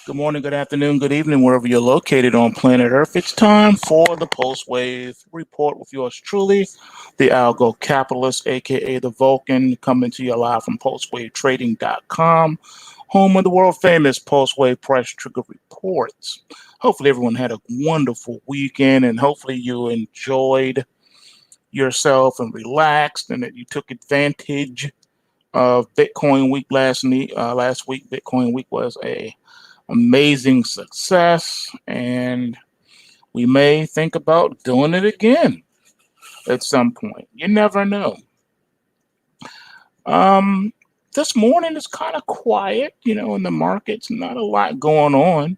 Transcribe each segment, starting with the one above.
Good morning, good afternoon, good evening, wherever you're located on planet Earth. It's time for the PulseWave Report with yours truly, the Algo Capitalist, aka the Vulcan, coming to you live from PulseWaveTrading.com, home of the world famous PulseWave Price Trigger Reports. Hopefully, everyone had a wonderful weekend, and hopefully, you enjoyed yourself and relaxed, and that you took advantage of Bitcoin Week last week. Bitcoin Week was a amazing success, and we may think about doing it again at some point. You never know. This morning is kind of quiet, in the markets. Not a lot going on.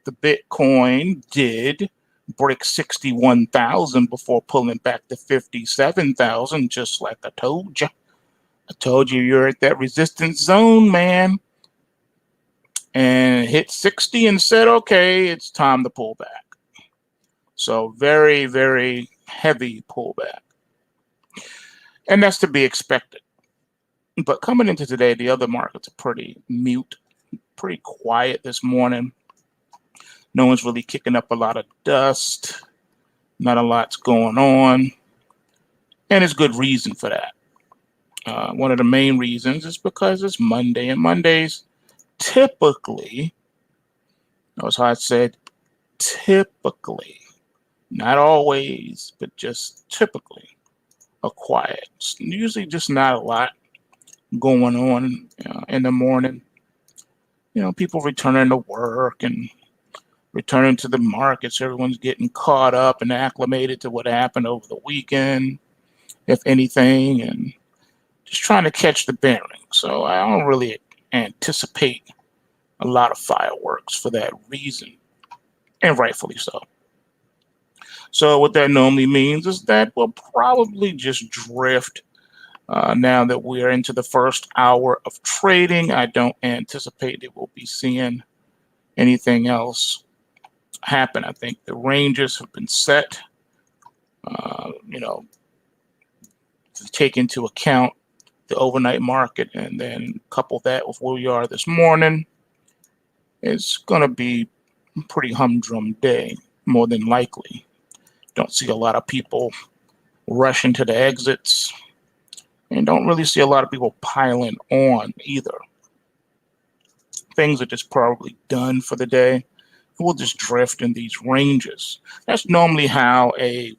The Bitcoin did break 61,000 before pulling back to 57,000, just like I told you. I told you you're at that resistance zone, man. And hit 60 and said, okay, it's time to pull back. So very, very heavy pullback. And that's to be expected. But coming into today, the other markets are pretty mute, pretty quiet this morning. No one's really kicking up a lot of dust. Not a lot's going on. And there's good reason for that. One of the main reasons is because it's Monday, and Mondays typically, notice how I said typically, not always, but just typically, are quiet. It's usually just not a lot going on in the morning. People returning to work and returning to the markets. Everyone's getting caught up and acclimated to what happened over the weekend, if anything, and just trying to catch the bearing. So I don't really anticipate a lot of fireworks for that reason, and rightfully so. So what that normally means is that we'll probably just drift now that we're into the first hour of trading. I don't anticipate that we'll be seeing anything else happen. I think the ranges have been set, to take into account the overnight market, and then couple that with where we are this morning. It's going to be a pretty humdrum day, more than likely. Don't see a lot of people rushing to the exits, and don't really see a lot of people piling on either. Things are just probably done for the day. We'll just drift in these ranges. That's normally how a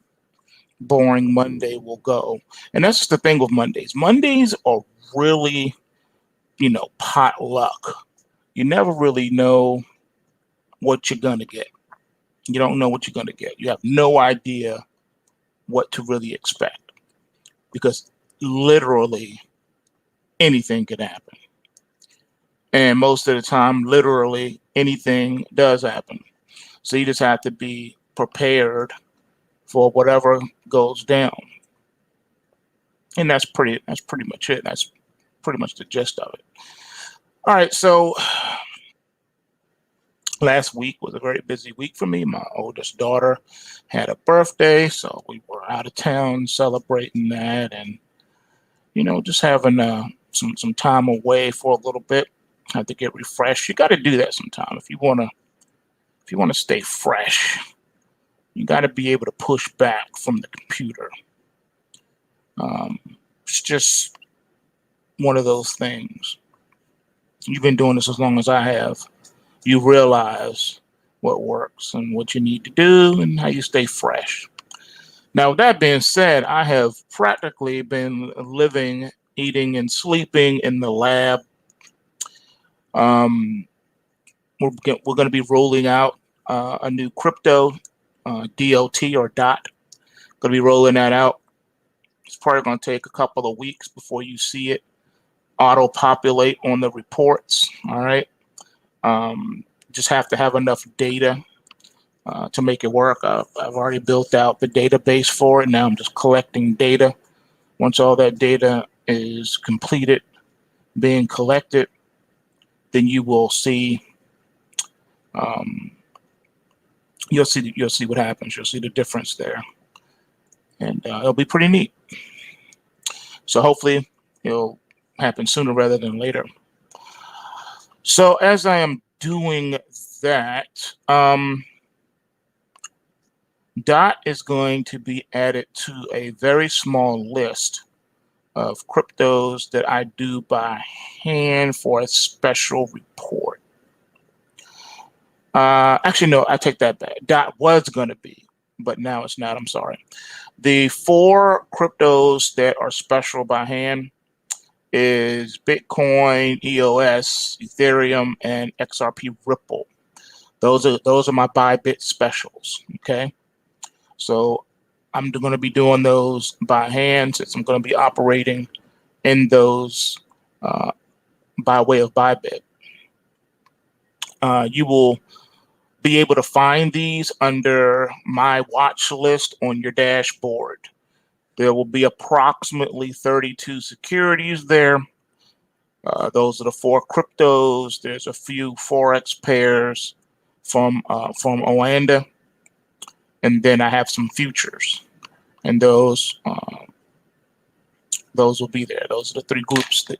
boring Monday will go. And that's just the thing with Mondays. Mondays are really, pot luck. You never really know what you're going to get. You don't know what you're going to get. You have no idea what to really expect, because literally anything could happen. And most of the time, literally anything does happen. So you just have to be prepared for whatever goes down. And that's pretty much it. That's pretty much the gist of it. All right, so last week was a very busy week for me. My oldest daughter had a birthday, so we were out of town celebrating that, and just having some time away for a little bit. Had to get refreshed. You got to do that sometime if you want to stay fresh. You got to be able to push back from the computer. It's just one of those things. You've been doing this as long as I have. You realize what works and what you need to do and how you stay fresh. Now, with that being said, I have practically been living, eating, and sleeping in the lab. We're going to be rolling out a new crypto, DOT or DOT. Going to be rolling that out. It's probably going to take a couple of weeks before you see it auto-populate on the reports. All right. Just have to have enough data to make it work. I've already built out the database for it. Now I'm just collecting data. Once all that data is completed, being collected, then you will see. You'll see what happens. You'll see the difference there, and it'll be pretty neat. So hopefully it'll happen sooner rather than later. So as I am doing that, DOT is going to be added to a very small list of cryptos that I do by hand for a special report. Actually, no, I take that back. DOT was going to be, but now it's not. I'm sorry. The 4 cryptos that are special by hand is Bitcoin, EOS, Ethereum, and XRP Ripple. Those are my Bybit specials. Okay, so I'm going to be doing those by hand since I'm going to be operating in those by way of Bybit. You will be able to find these under my watch list on your dashboard. There will be approximately 32 securities there. Those are the 4 cryptos. There's a few forex pairs from Oanda, and then I have some futures, and those will be there. Those are the 3 groups that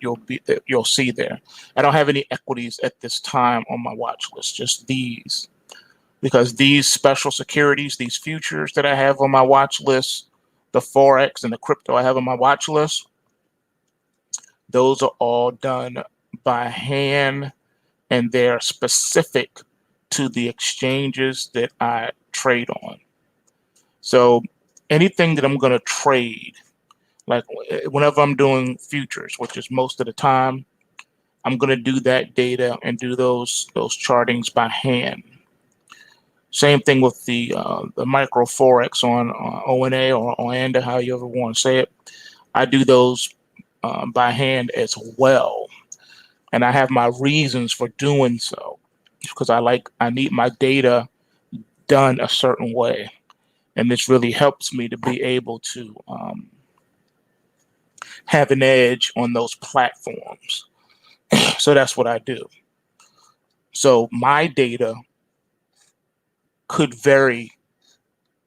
you'll see there. I don't have any equities at this time on my watch list, just these, because these special securities, these futures that I have on my watch list, the forex and the crypto I have on my watch list, those are all done by hand, and they're specific to the exchanges that I trade on. So anything that I'm going to trade, like whenever I'm doing futures, which is most of the time, I'm going to do that data and do those chartings by hand. Same thing with the micro forex on ONA or Oanda, how you ever want to say it. I do those by hand as well, and I have my reasons for doing so, because I need my data done a certain way, and this really helps me to be able to have an edge on those platforms. So that's what I do. So my data could vary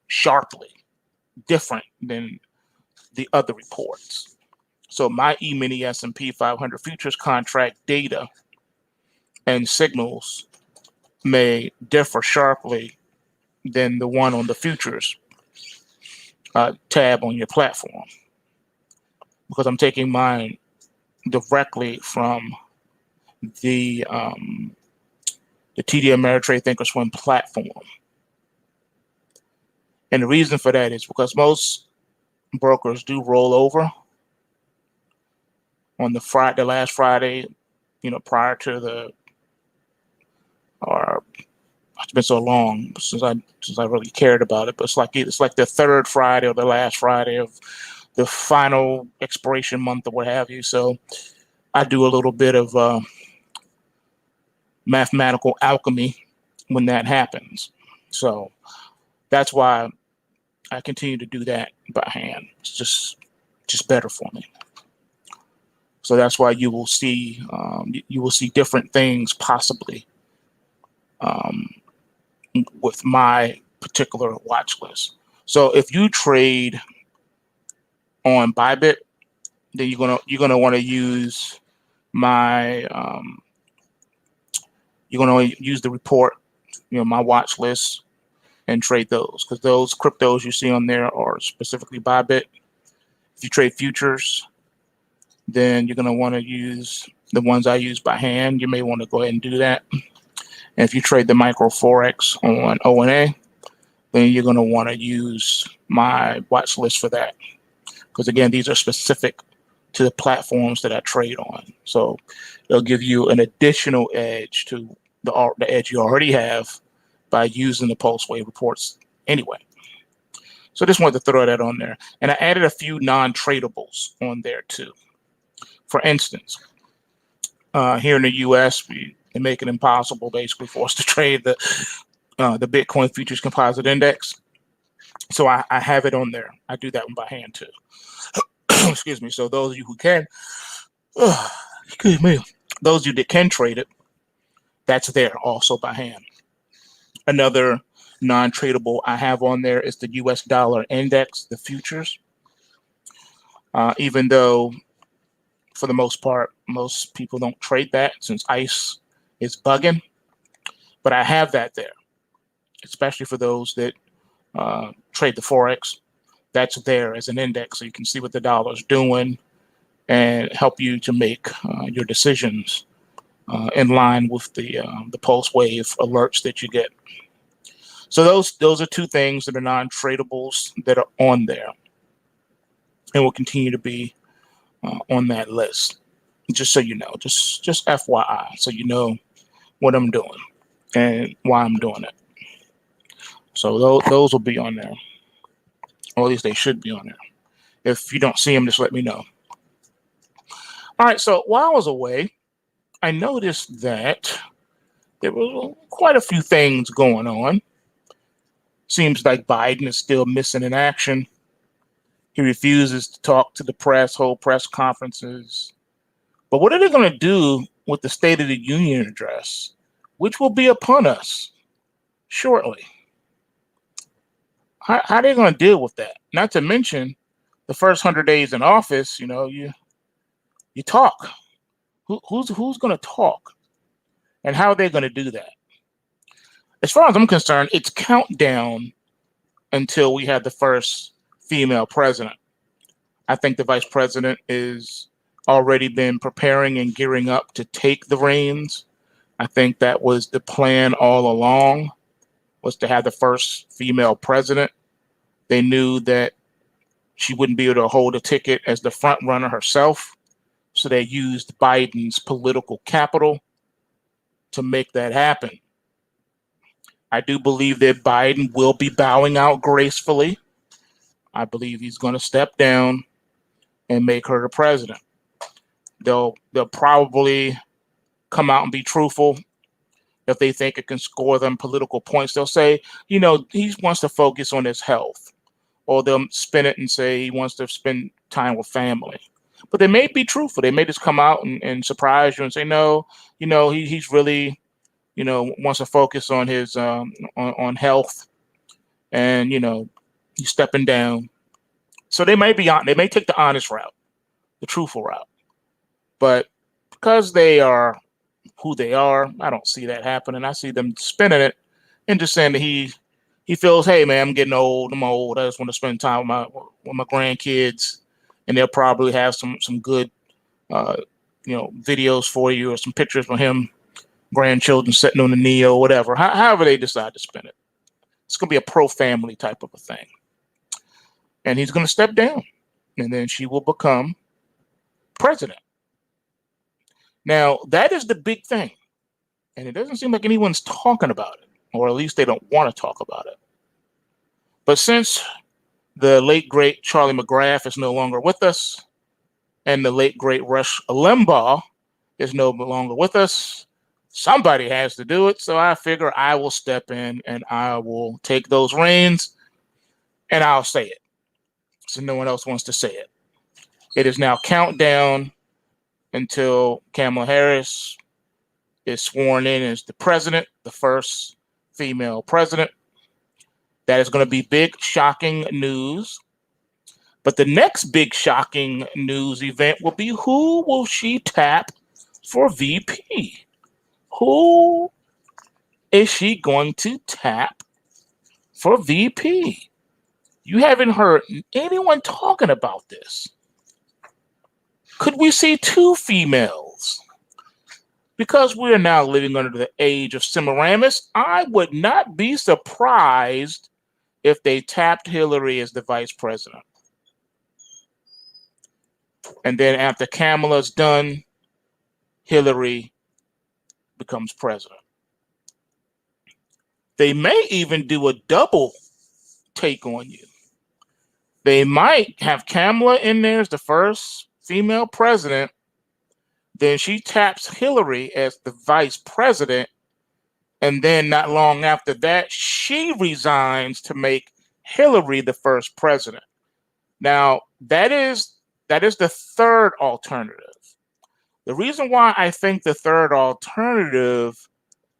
sharply, different than the other reports. So my E-mini S&P 500 futures contract data and signals may differ sharply than the one on the futures tab on your platform, because I'm taking mine directly from the TD Ameritrade Thinkorswim platform. And the reason for that is because most brokers do roll over on the last Friday, prior to it's been so long since I really cared about it, but it's like the 3rd Friday or the last Friday of the final expiration month or what have you. So I do a little bit of mathematical alchemy when that happens. So that's why I continue to do that by hand. It's just better for me. So that's why you will see different things possibly with my particular watch list. So if you trade on Bybit, then you're gonna want to use my you're gonna use the report, my watch list, and trade those, because those cryptos you see on there are specifically Bybit. If you trade futures, then you're going to want to use the ones I use by hand. You may want to go ahead and do that. And if you trade the micro forex on ONA, then you're going to want to use my watch list for that, because again, these are specific to the platforms that I trade on. So it'll give you an additional edge to the edge you already have by using the PulseWave reports anyway. So just wanted to throw that on there. And I added a few non-tradables on there too. For instance, here in the US, they make it impossible basically for us to trade the Bitcoin Futures Composite Index. So I have it on there. I do that one by hand too. Excuse me. So those of you who can, excuse me, those of you that can trade it, that's there also by hand. Another non-tradable I have on there is the US dollar index, the futures. Even though for the most part, most people don't trade that since ICE is bugging. But I have that there, especially for those that trade the forex. That's there as an index, so you can see what the dollar's doing and help you to make your decisions in line with the PulseWave alerts that you get. So those are two things that are non-tradables that are on there, and will continue to be on that list. Just so you know, just FYI, so you know what I'm doing and why I'm doing it. So those will be on there, or at least they should be on there. If you don't see them, just let me know. All right, so while I was away, I noticed that there were quite a few things going on. Seems like Biden is still missing in action. He refuses to talk to the press, hold press conferences. But what are they going to do with the State of the Union address, which will be upon us shortly? How are they going to deal with that? Not to mention the first 100 days in office, you know, you talk. Who's going to talk? And how are they going to do that? As far as I'm concerned, it's countdown until we have the first female president. I think the vice president is already been preparing and gearing up to take the reins. I think that was the plan all along, was to have the first female president. They knew that she wouldn't be able to hold a ticket as the front runner herself, so they used Biden's political capital to make that happen. I do believe that Biden will be bowing out gracefully. I believe he's going to step down and make her the president. They'll probably come out and be truthful. If they think it can score them political points, they'll say, you know, he wants to focus on his health. Or they'll spin it and say he wants to spend time with family. But they may be truthful. They may just come out and surprise you and say, no, you know, he's really, you know, wants to focus on his on health, and, you know, he's stepping down. So they may take the honest route, the truthful route. But because they are who they are, I don't see that happening. I see them spinning it and just saying that he feels, hey man, I'm getting old. I'm old. I just want to spend time with my grandkids, and they'll probably have some good you know, videos for you, or some pictures of him, grandchildren sitting on the knee or whatever. However they decide to spin it, it's going to be a pro-family type of a thing, and he's going to step down, and then she will become president. Now, that is the big thing, and it doesn't seem like anyone's talking about it, or at least they don't want to talk about it. But since the late, great Charlie McGrath is no longer with us, and the late, great Rush Limbaugh is no longer with us, somebody has to do it. So I figure I will step in and I will take those reins, and I'll say it, so no one else wants to say it. It is now countdown until Kamala Harris is sworn in as the president, the first female president. That is going to be big, shocking news. But the next big, shocking news event will be, who will she tap for VP? Who is she going to tap for VP? You haven't heard anyone talking about this. Could we see two females? Because we are now living under the age of Semiramis, I would not be surprised if they tapped Hillary as the vice president. And then after Kamala's done, Hillary becomes president. They may even do a double take on you. They might have Kamala in there as the first female president. Then she taps Hillary as the vice president. And then not long after that, she resigns to make Hillary the first president. Now, that is the third alternative. The reason why I think the third alternative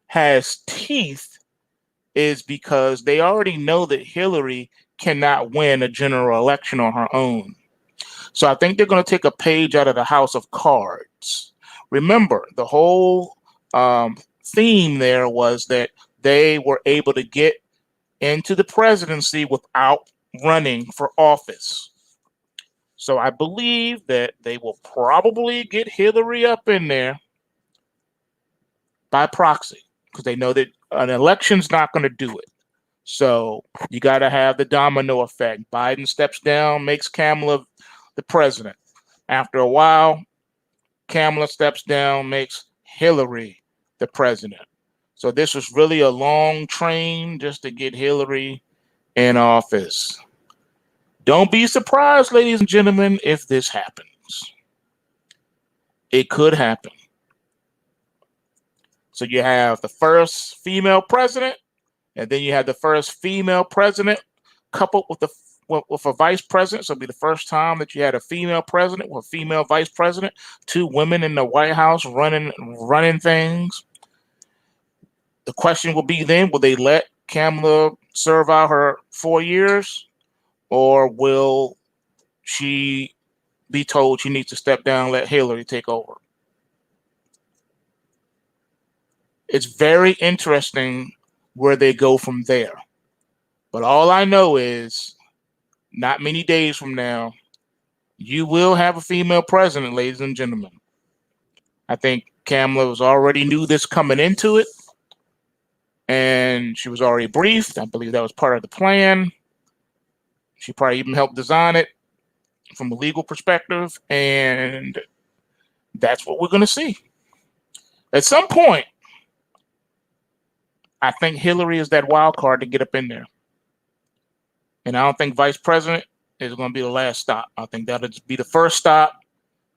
has teeth is because they already know that Hillary cannot win a general election on her own. So I think they're going to take a page out of the House of Cards. Remember, the whole theme there was that they were able to get into the presidency without running for office. So I believe that they will probably get Hillary up in there by proxy because they know that an election's not going to do it. So you got to have the domino effect. Biden steps down, makes Kamala the president. After a while, Kamala steps down, makes Hillary the president. So this was really a long train just to get Hillary in office. Don't be surprised, ladies and gentlemen, if this happens. It could happen. So you have the first female president, and then you have the first female president coupled with a vice president. So it'll be the first time that you had a female president with a female vice president, two women in the White House running things. The question will be then, will they let Kamala serve out her 4 years, or will she be told she needs to step down and let Hillary take over? It's very interesting where they go from there. But all I know is not many days from now, you will have a female president, ladies and gentlemen. I think Kamala was already knew this coming into it, and she was already briefed. I believe that was part of the plan. She probably even helped design it from a legal perspective, and that's what we're going to see. At some point, I think Hillary is that wild card to get up in there. And I don't think vice president is going to be the last stop. I think that'll just be the first stop.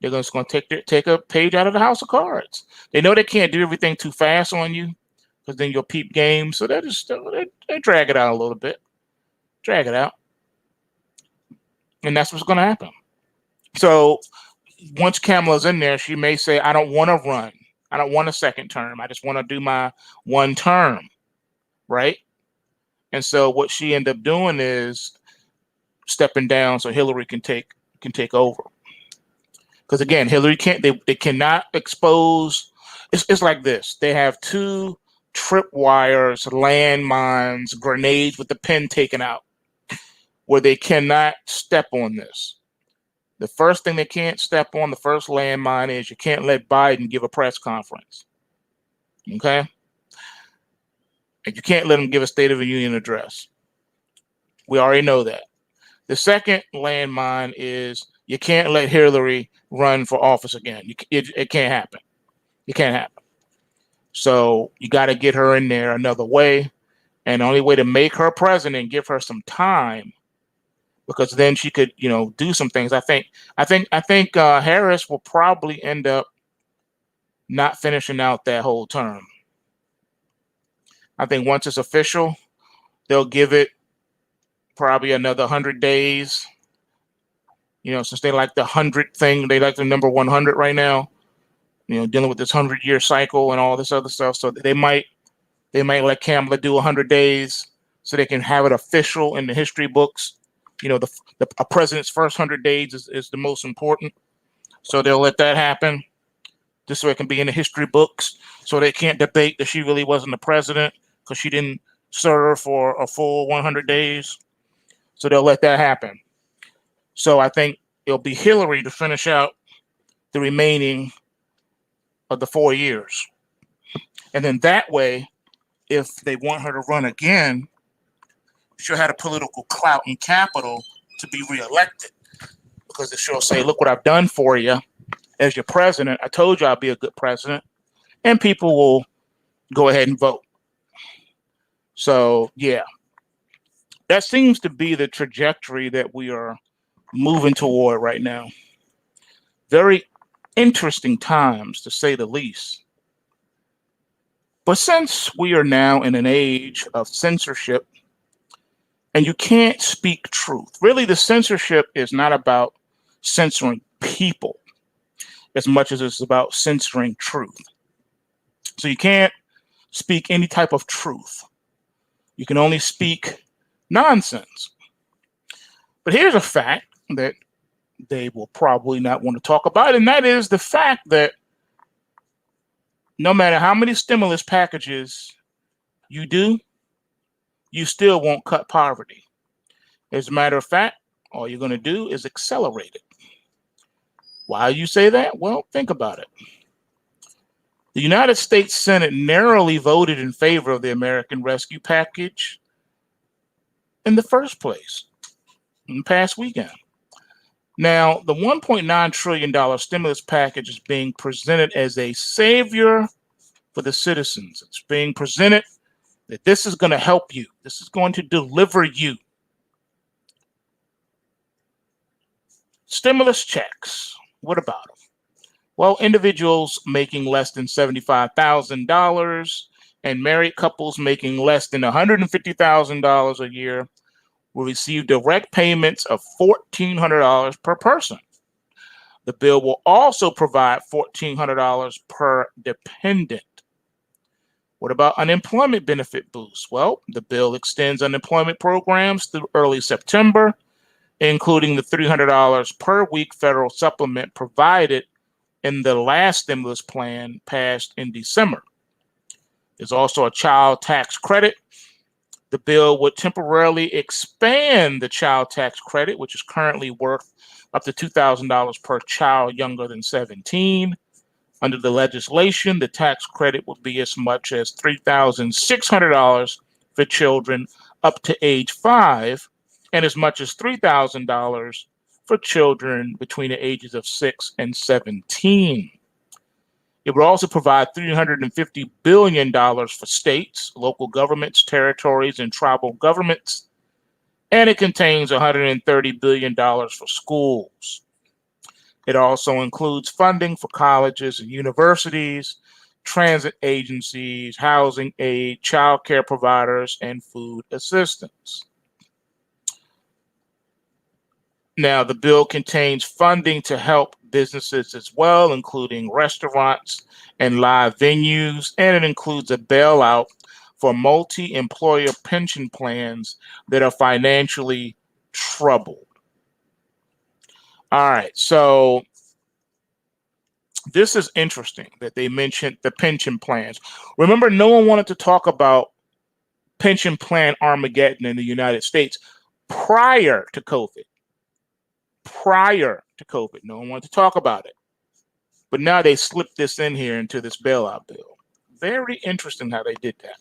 They're just going to take a page out of the house of cards. They know they can't do everything too fast on you because then you'll peep game. So they drag it out a little bit. Drag it out. And that's what's going to happen. So once Kamala's in there, she may say, I don't want to run. I don't want a second term. I just want to do my one term. Right? And so what she ended up doing is stepping down so Hillary can take over. Because again, Hillary can't. They cannot expose. It's like this. They have two tripwires, landmines, grenades with the pin taken out, where they cannot step on this. The first thing they can't step on, the first landmine, is you can't let Biden give a press conference. Okay? And you can't let him give a State of the Union address. We already know that. The second landmine is you can't let Hillary run for office again. It can't happen. It can't happen. So you got to get her in there another way. And the only way to make her president, give her some time, because then she could, do some things. I think Harris will probably end up not finishing out that whole term. I think once it's official, they'll give it probably another 100 days. Since they like the 100 thing, they like the number 100 right now. Dealing with this 100-year cycle and all this other stuff. So they might let Kamala do 100 days so they can have it official in the history books. A president's first 100 days is the most important. So they'll let that happen just so it can be in the history books. So they can't debate that she really wasn't the president because she didn't serve for a full 100 days. So they'll let that happen. So I think it'll be Hillary to finish out the remaining of the 4 years. And then that way, if they want her to run again, she'll have the political clout and capital to be reelected. Because she'll say, look what I've done for you as your president. I told you I'd be a good president. And people will go ahead and vote. So, yeah. That seems to be the trajectory that we are moving toward right now. Very interesting times, to say the least. But since we are now in an age of censorship, and you can't speak truth, really the censorship is not about censoring people as much as it's about censoring truth. So you can't speak any type of truth. You can only speak nonsense. But here's a fact that they will probably not want to talk about, and that is the fact that no matter how many stimulus packages you do, you still won't cut poverty. As a matter of fact, all you're going to do is accelerate it. Why do you say that? Well, think about it. The United States Senate narrowly voted in favor of the American Rescue Package in the first place in the past weekend. Now, the $1.9 trillion stimulus package is being presented as a savior for the citizens. It's being presented that this is going to help you. This is going to deliver you. Stimulus checks. What about them? Well, individuals making less than $75,000 and married couples making less than $150,000 a year will receive direct payments of $1,400 per person. The bill will also provide $1,400 per dependent. What about unemployment benefit boosts? Well, the bill extends unemployment programs through early September, including the $300 per week federal supplement provided in the last stimulus plan passed in December. There's also a child tax credit. The bill would temporarily expand the child tax credit, which is currently worth up to $2,000 per child younger than 17. Under the legislation, the tax credit would be as much as $3,600 for children up to age 5 and as much as $3,000 for children between the ages of 6 and 17. It would also provide $350 billion for states, local governments, territories, and tribal governments, and it contains $130 billion for schools. It also includes funding for colleges and universities, transit agencies, housing aid, child care providers, and food assistance. Now, the bill contains funding to help businesses as well, including restaurants and live venues, and it includes a bailout for multi-employer pension plans that are financially troubled. All right, so this is interesting that they mentioned the pension plans. Remember, no one wanted to talk about pension plan Armageddon in the United States prior to COVID. No one wanted to talk about it. But now they slipped this in here into this bailout bill. Very interesting how they did that.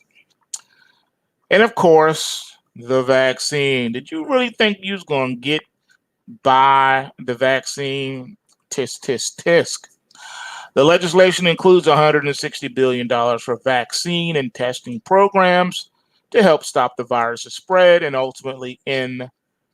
And of course, the vaccine. Did you really think you was going to get by the vaccine? Tisk, tisk, tisk. The legislation includes $160 billion for vaccine and testing programs to help stop the virus's spread and ultimately end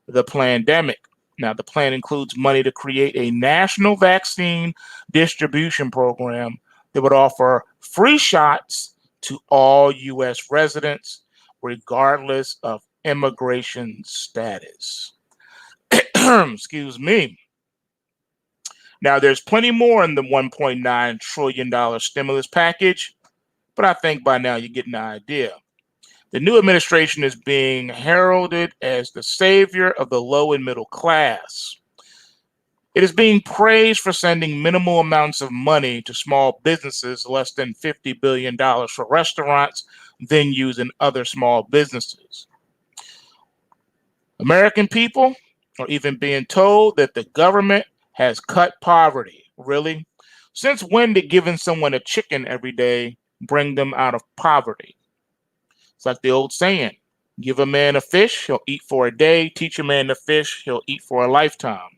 the pandemic. Now, the plan includes money to create a national vaccine distribution program that would offer free shots to all U.S. residents, regardless of immigration status. Excuse me. Now, there's plenty more in the $1.9 trillion stimulus package, but I think by now you're getting the idea. The new administration is being heralded as the savior of the low and middle class. It is being praised for sending minimal amounts of money to small businesses, less than $50 billion for restaurants, venues, and other small businesses. American people are even being told that the government has cut poverty. Really? Since when did giving someone a chicken every day bring them out of poverty? It's like the old saying, give a man a fish, he'll eat for a day. Teach a man to fish, he'll eat for a lifetime.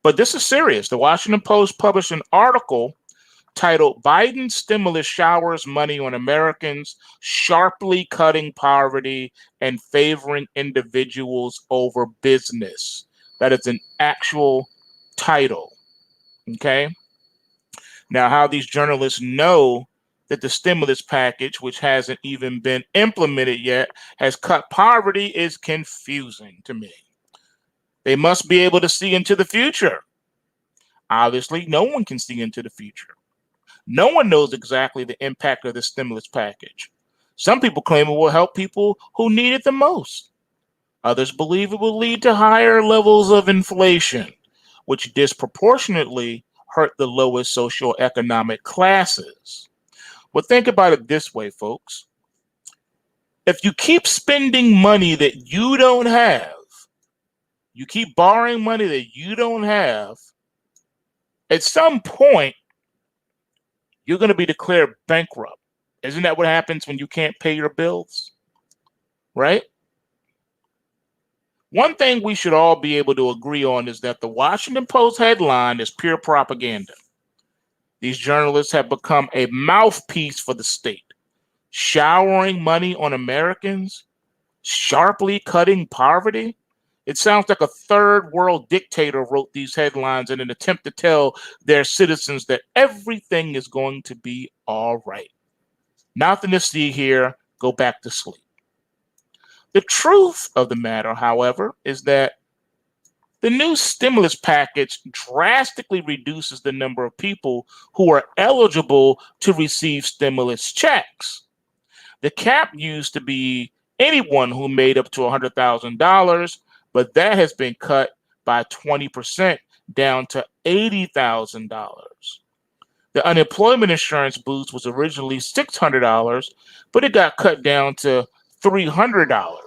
But this is serious. The Washington Post published an article titled Biden Stimulus Showers Money on Americans, Sharply Cutting Poverty and Favoring Individuals Over Business. That is an actual title. Okay? Now, how these journalists know that the stimulus package, which hasn't even been implemented yet, has cut poverty is confusing to me. They must be able to see into the future. Obviously, no one can see into the future. No one knows exactly the impact of the stimulus package. Some people claim it will help people who need it the most. Others believe it will lead to higher levels of inflation, which disproportionately hurt the lowest socioeconomic classes. But think about it this way, folks. If you keep spending money that you don't have, you keep borrowing money that you don't have, at some point, you're going to be declared bankrupt. Isn't that what happens when you can't pay your bills? Right? One thing we should all be able to agree on is that the Washington Post headline is pure propaganda. These journalists have become a mouthpiece for the state, showering money on Americans, sharply cutting poverty. It sounds like a third world dictator wrote these headlines in an attempt to tell their citizens that everything is going to be all right. Nothing to see here, go back to sleep. The truth of the matter, however, is that the new stimulus package drastically reduces the number of people who are eligible to receive stimulus checks. The cap used to be anyone who made up to $100,000, but that has been cut by 20% down to $80,000. The unemployment insurance boost was originally $600, but it got cut down to $300.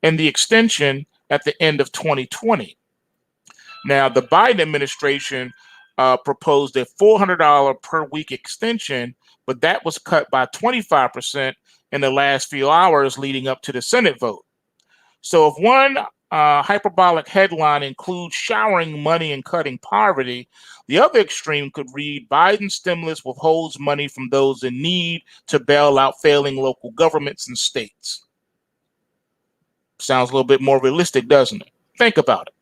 And the extension at the end of 2020. Now, the Biden administration proposed a $400 per week extension, but that was cut by 25% in the last few hours leading up to the Senate vote. So if one hyperbolic headline includes showering money and cutting poverty, the other extreme could read Biden stimulus withholds money from those in need to bail out failing local governments and states. Sounds a little bit more realistic, doesn't it? Think about it.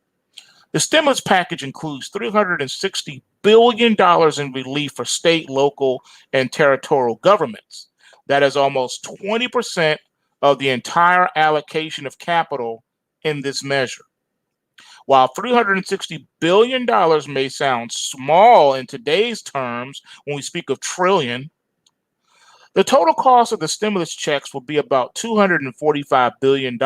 The stimulus package includes $360 billion in relief for state, local, and territorial governments. That is almost 20% of the entire allocation of capital in this measure. While $360 billion may sound small in today's terms when we speak of trillion, the total cost of the stimulus checks will be about $245 billion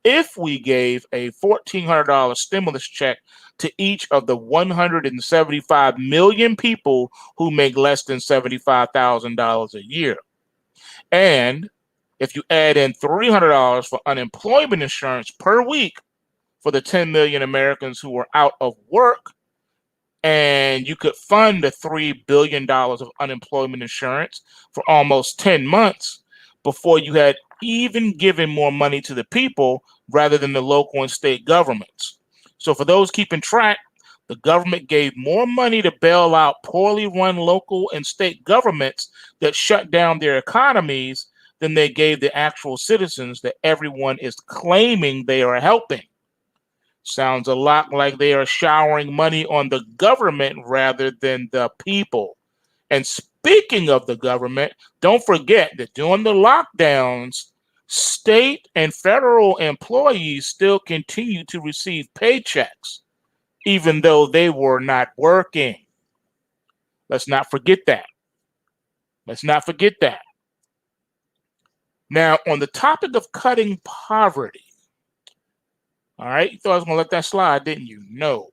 if we gave a $1,400 stimulus check to each of the 175 million people who make less than $75,000 a year. And if you add in $300 for unemployment insurance per week for the 10 million Americans who are out of work, and you could fund the $3 billion of unemployment insurance for almost 10 months before you had even given more money to the people rather than the local and state governments. So for those keeping track, the government gave more money to bail out poorly run local and state governments that shut down their economies than they gave the actual citizens that everyone is claiming they are helping. Sounds a lot like they are showering money on the government rather than the people. And speaking of the government, don't forget that during the lockdowns, state and federal employees still continue to receive paychecks, even though they were not working. Let's not forget that. Let's not forget that. Now, on the topic of cutting poverty, all right, you thought I was going to let that slide, didn't you? No.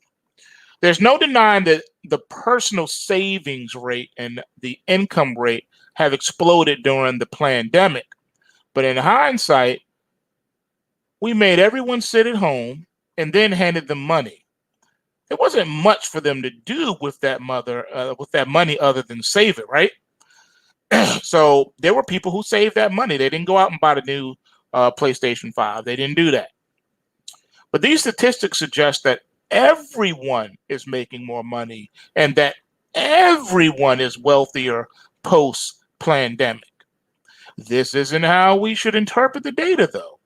There's no denying that the personal savings rate and the income rate have exploded during the pandemic. But in hindsight, we made everyone sit at home and then handed them money. There wasn't much for them to do with that money other than save it, right? So there were people who saved that money. They didn't go out and buy the new PlayStation 5. They didn't do that. But these statistics suggest that everyone is making more money and that everyone is wealthier post-pandemic. This isn't how we should interpret the data, though.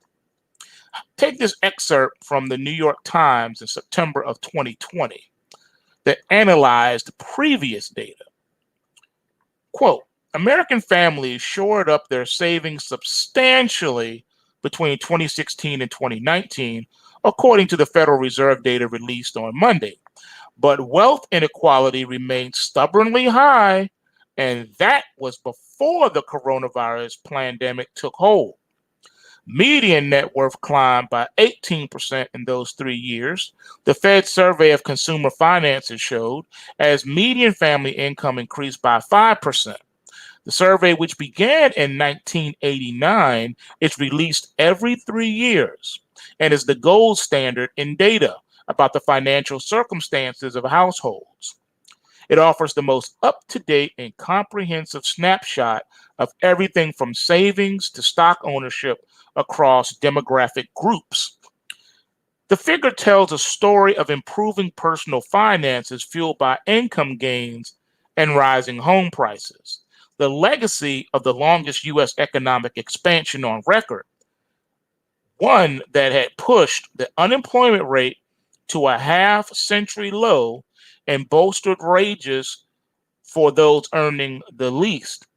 Take this excerpt from the New York Times in September of 2020 that analyzed previous data. Quote, American families shored up their savings substantially between 2016 and 2019, according to the Federal Reserve data released on Monday. But wealth inequality remained stubbornly high, and that was before the coronavirus pandemic took hold. Median net worth climbed by 18% in those 3 years, the Fed survey of consumer finances showed, as median family income increased by 5%. The survey, which began in 1989, is released every 3 years and is the gold standard in data about the financial circumstances of households. It offers the most up-to-date and comprehensive snapshot of everything from savings to stock ownership across demographic groups. The figure tells a story of improving personal finances fueled by income gains and rising home prices, the legacy of the longest U.S. economic expansion on record, one that had pushed the unemployment rate to a half-century low and bolstered wages for those earning the least.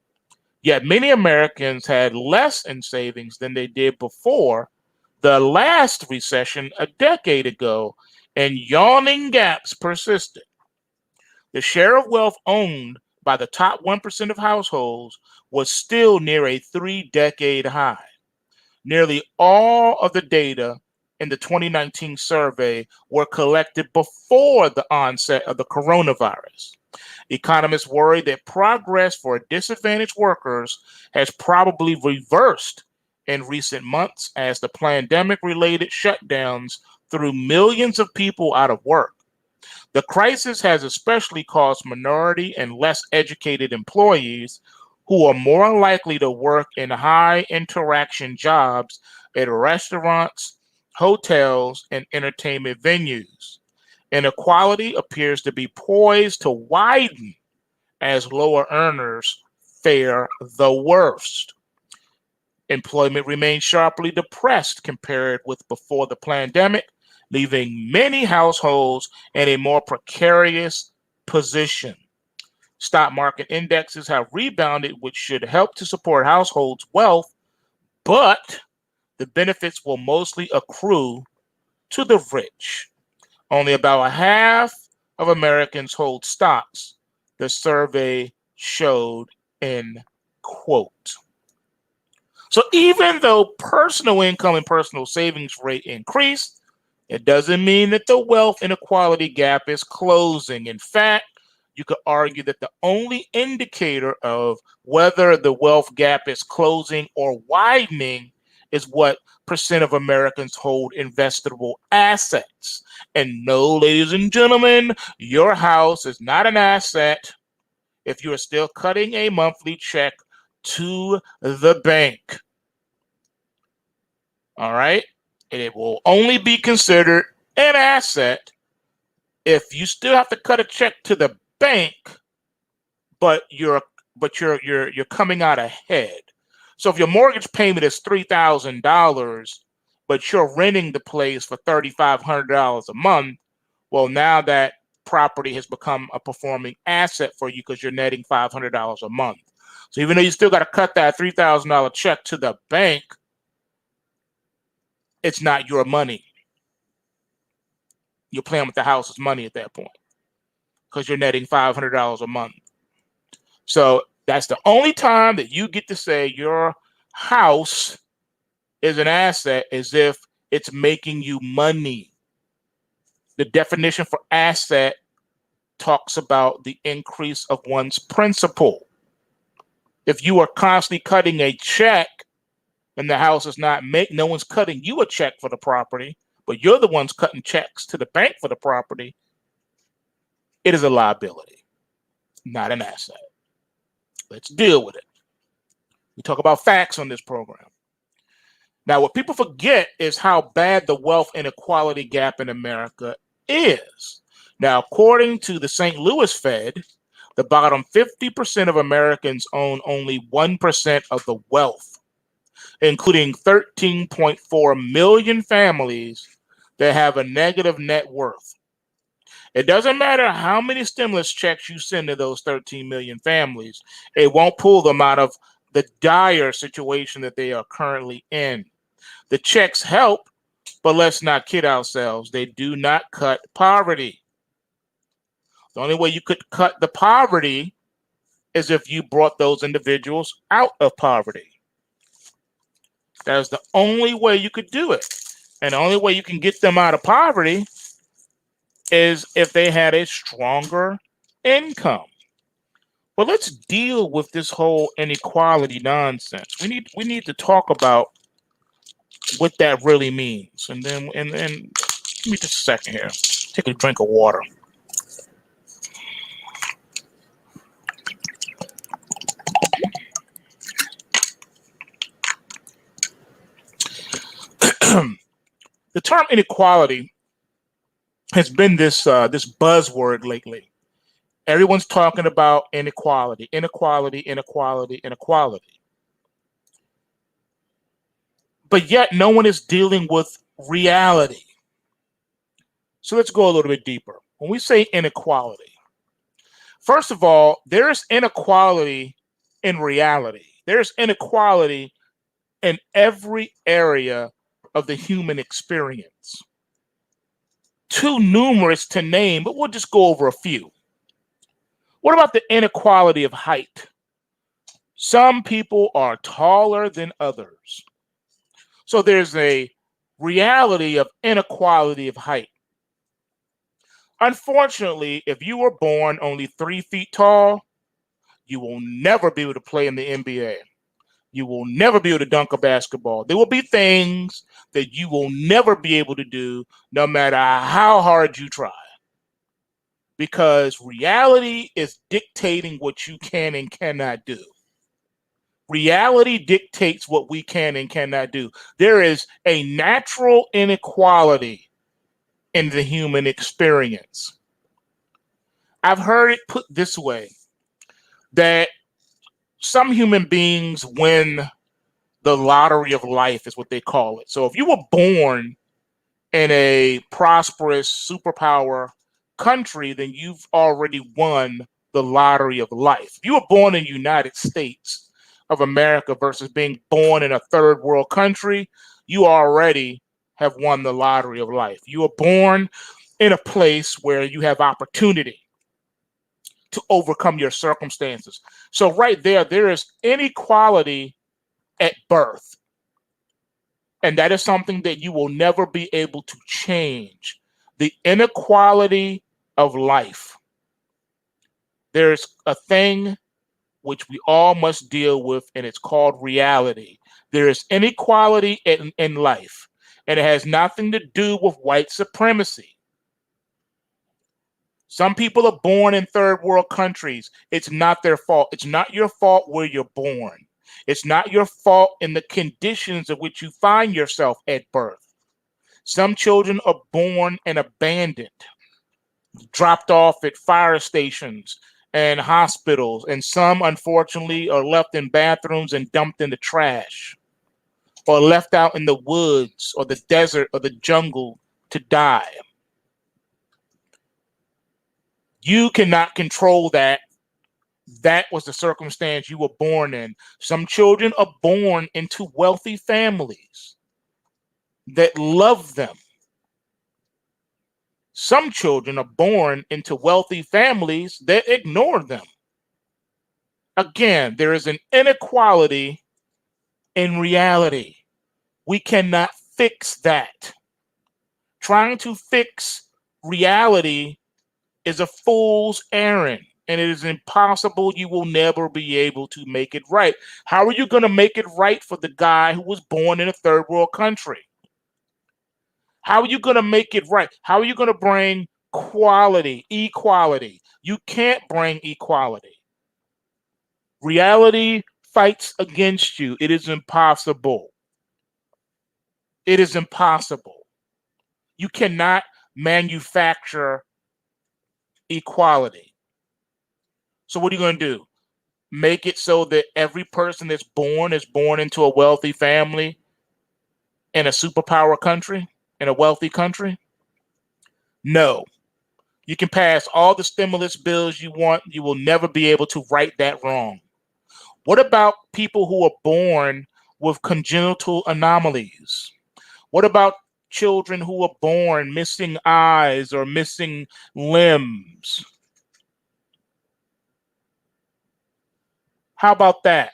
Yet many Americans had less in savings than they did before the last recession a decade ago, and yawning gaps persisted. The share of wealth owned by the top 1% of households was still near a 3-decade high. Nearly all of the data in the 2019 survey were collected before the onset of the coronavirus. Economists worry that progress for disadvantaged workers has probably reversed in recent months as the pandemic-related shutdowns threw millions of people out of work. The crisis has especially caused minority and less educated employees who are more likely to work in high interaction jobs at restaurants, hotels, and entertainment venues. Inequality appears to be poised to widen as lower earners fare the worst. Employment remains sharply depressed compared with before the pandemic, leaving many households in a more precarious position. Stock market indexes have rebounded, which should help to support households' wealth, but the benefits will mostly accrue to the rich. Only about half of Americans hold stocks, the survey showed, end quote. So even though personal income and personal savings rate increased, it doesn't mean that the wealth inequality gap is closing. In fact, you could argue that the only indicator of whether the wealth gap is closing or widening is what percent of Americans hold investable assets. And no, ladies and gentlemen, your house is not an asset if you are still cutting a monthly check to the bank. All right? And it will only be considered an asset if you still have to cut a check to the bank, but you're coming out ahead. So if your mortgage payment is $3,000, but you're renting the place for $3,500 a month, well, now that property has become a performing asset for you because you're netting $500 a month. So even though you still got to cut that $3,000 check to the bank, it's not your money. You're playing with the house's money at that point because you're netting $500 a month. So that's the only time that you get to say your house is an asset, as if it's making you money. The definition for asset talks about the increase of one's principal. If you are constantly cutting a check and the house is not no one's cutting you a check for the property, but you're the ones cutting checks to the bank for the property, it is a liability, not an asset. Let's deal with it. We talk about facts on this program. Now, what people forget is how bad the wealth inequality gap in America is. Now, according to the St. Louis Fed, the bottom 50% of Americans own only 1% of the wealth, including 13.4 million families that have a negative net worth. It doesn't matter how many stimulus checks you send to those 13 million families, it won't pull them out of the dire situation that they are currently in. The checks help, but let's not kid ourselves. They do not cut poverty. The only way you could cut the poverty is if you brought those individuals out of poverty. That's the only way you could do it. And the only way you can get them out of poverty is if they had a stronger income. But let's deal with this whole inequality nonsense. We need to talk about what that really means. And then and give me just a second here. Take a drink of water. The term inequality has been this buzzword lately. Everyone's talking about inequality, inequality, inequality, inequality. But yet no one is dealing with reality. So let's go a little bit deeper. When we say inequality, first of all, there's inequality in reality. There's inequality in every area of the human experience. Too numerous to name, but we'll just go over a few. What about the inequality of height? Some people are taller than others. So there's a reality of inequality of height. Unfortunately, if you were born only 3 feet tall, you will never be able to play in the NBA. You will never be able to dunk a basketball. There will be things that you will never be able to do no matter how hard you try. Because reality is dictating what you can and cannot do. Reality dictates what we can and cannot do. There is a natural inequality in the human experience. I've heard it put this way, that some human beings win the lottery of life, is what they call it. So if you were born in a prosperous superpower country, then you've already won the lottery of life. If you were born in the United States of America versus being born in a third world country, you already have won the lottery of life. You were born in a place where you have opportunity to overcome your circumstances. So right there is inequality at birth. And that is something that you will never be able to change. The inequality of life. There's a thing which we all must deal with, and it's called reality. There is inequality in life, and it has nothing to do with white supremacy. Some people are born in third world countries. It's not their fault. It's not your fault where you're born. It's not your fault in the conditions in which you find yourself at birth. Some children are born and abandoned, dropped off at fire stations and hospitals, and some, unfortunately, are left in bathrooms and dumped in the trash, or left out in the woods or the desert or the jungle to die. You cannot control that. That was the circumstance you were born in. Some children are born into wealthy families that love them. Some children are born into wealthy families that ignore them. Again, there is an inequality in reality. We cannot fix that. Trying to fix reality is a fool's errand, and it is impossible. You will never be able to make it right. How are you going to make it right for the guy who was born in a third world country? How are you going to make it right? How are you going to bring equality? You can't bring equality. Reality fights against you. It is impossible. It is impossible. You cannot manufacture equality. So what are you going to do? Make it so that every person that's born is born into a wealthy family in a superpower country, in a wealthy country? No. You can pass all the stimulus bills you want. You will never be able to right that wrong. What about people who are born with congenital anomalies? What about children who are born missing eyes or missing limbs? How about that?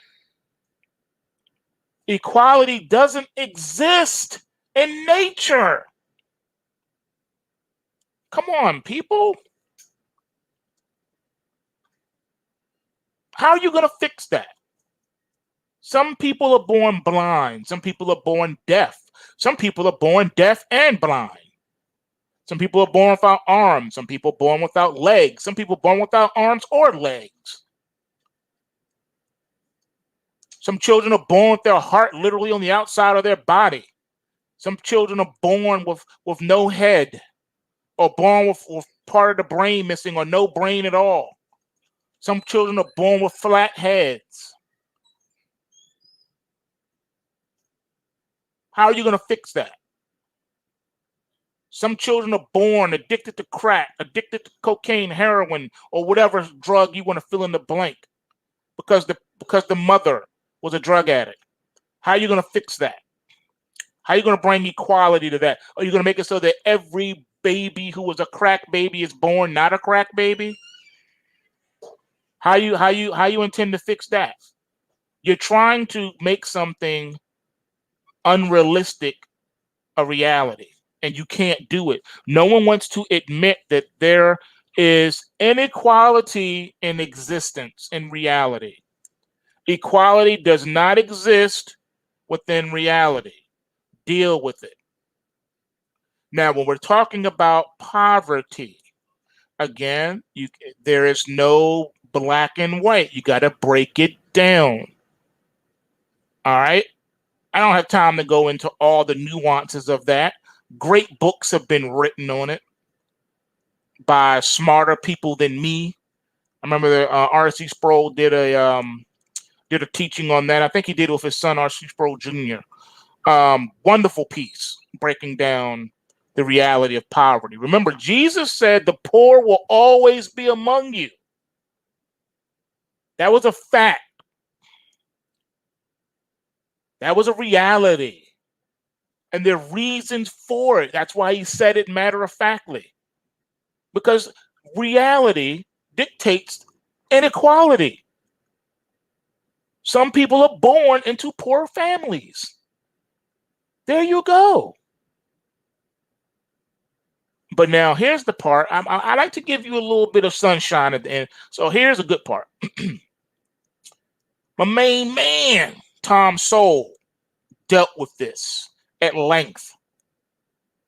Equality doesn't exist in nature. Come on, people. How are you going to fix that? Some people are born blind. Some people are born deaf. Some people are born deaf and blind. Some people are born without arms. Some people are born without legs. Some people are born without arms or legs. Some children are born with their heart literally on the outside of their body. Some children are born with no head, or born with part of the brain missing, or no brain at all. Some children are born with flat heads. How are you going to fix that? Some children are born addicted to crack, addicted to cocaine, heroin, or whatever drug you want to fill in the blank because the mother was a drug addict. How are you going to fix that? How are you going to bring equality to that? Are you going to make it so that every baby who was a crack baby is born not a crack baby? How you intend to fix that? You're trying to make something unrealistic a reality, and you can't do it. No one wants to admit that there is inequality in existence in reality. Equality does not exist within reality. Deal with it. Now, when we're talking about poverty, again, there is no black and white. You got to break it down. All right? I don't have time to go into all the nuances of that. Great books have been written on it by smarter people than me. I remember the R.C. Sproul did a teaching on that. I think he did it with his son, R.C. Sproul Jr. Wonderful piece breaking down the reality of poverty. Remember, Jesus said the poor will always be among you. That was a fact. That was a reality. And there are reasons for it. That's why he said it matter-of-factly. Because reality dictates inequality. Some people are born into poor families. There you go. But now here's the part. I like to give you a little bit of sunshine at the end. So here's a good part. My main man, Tom Sowell, dealt with this at length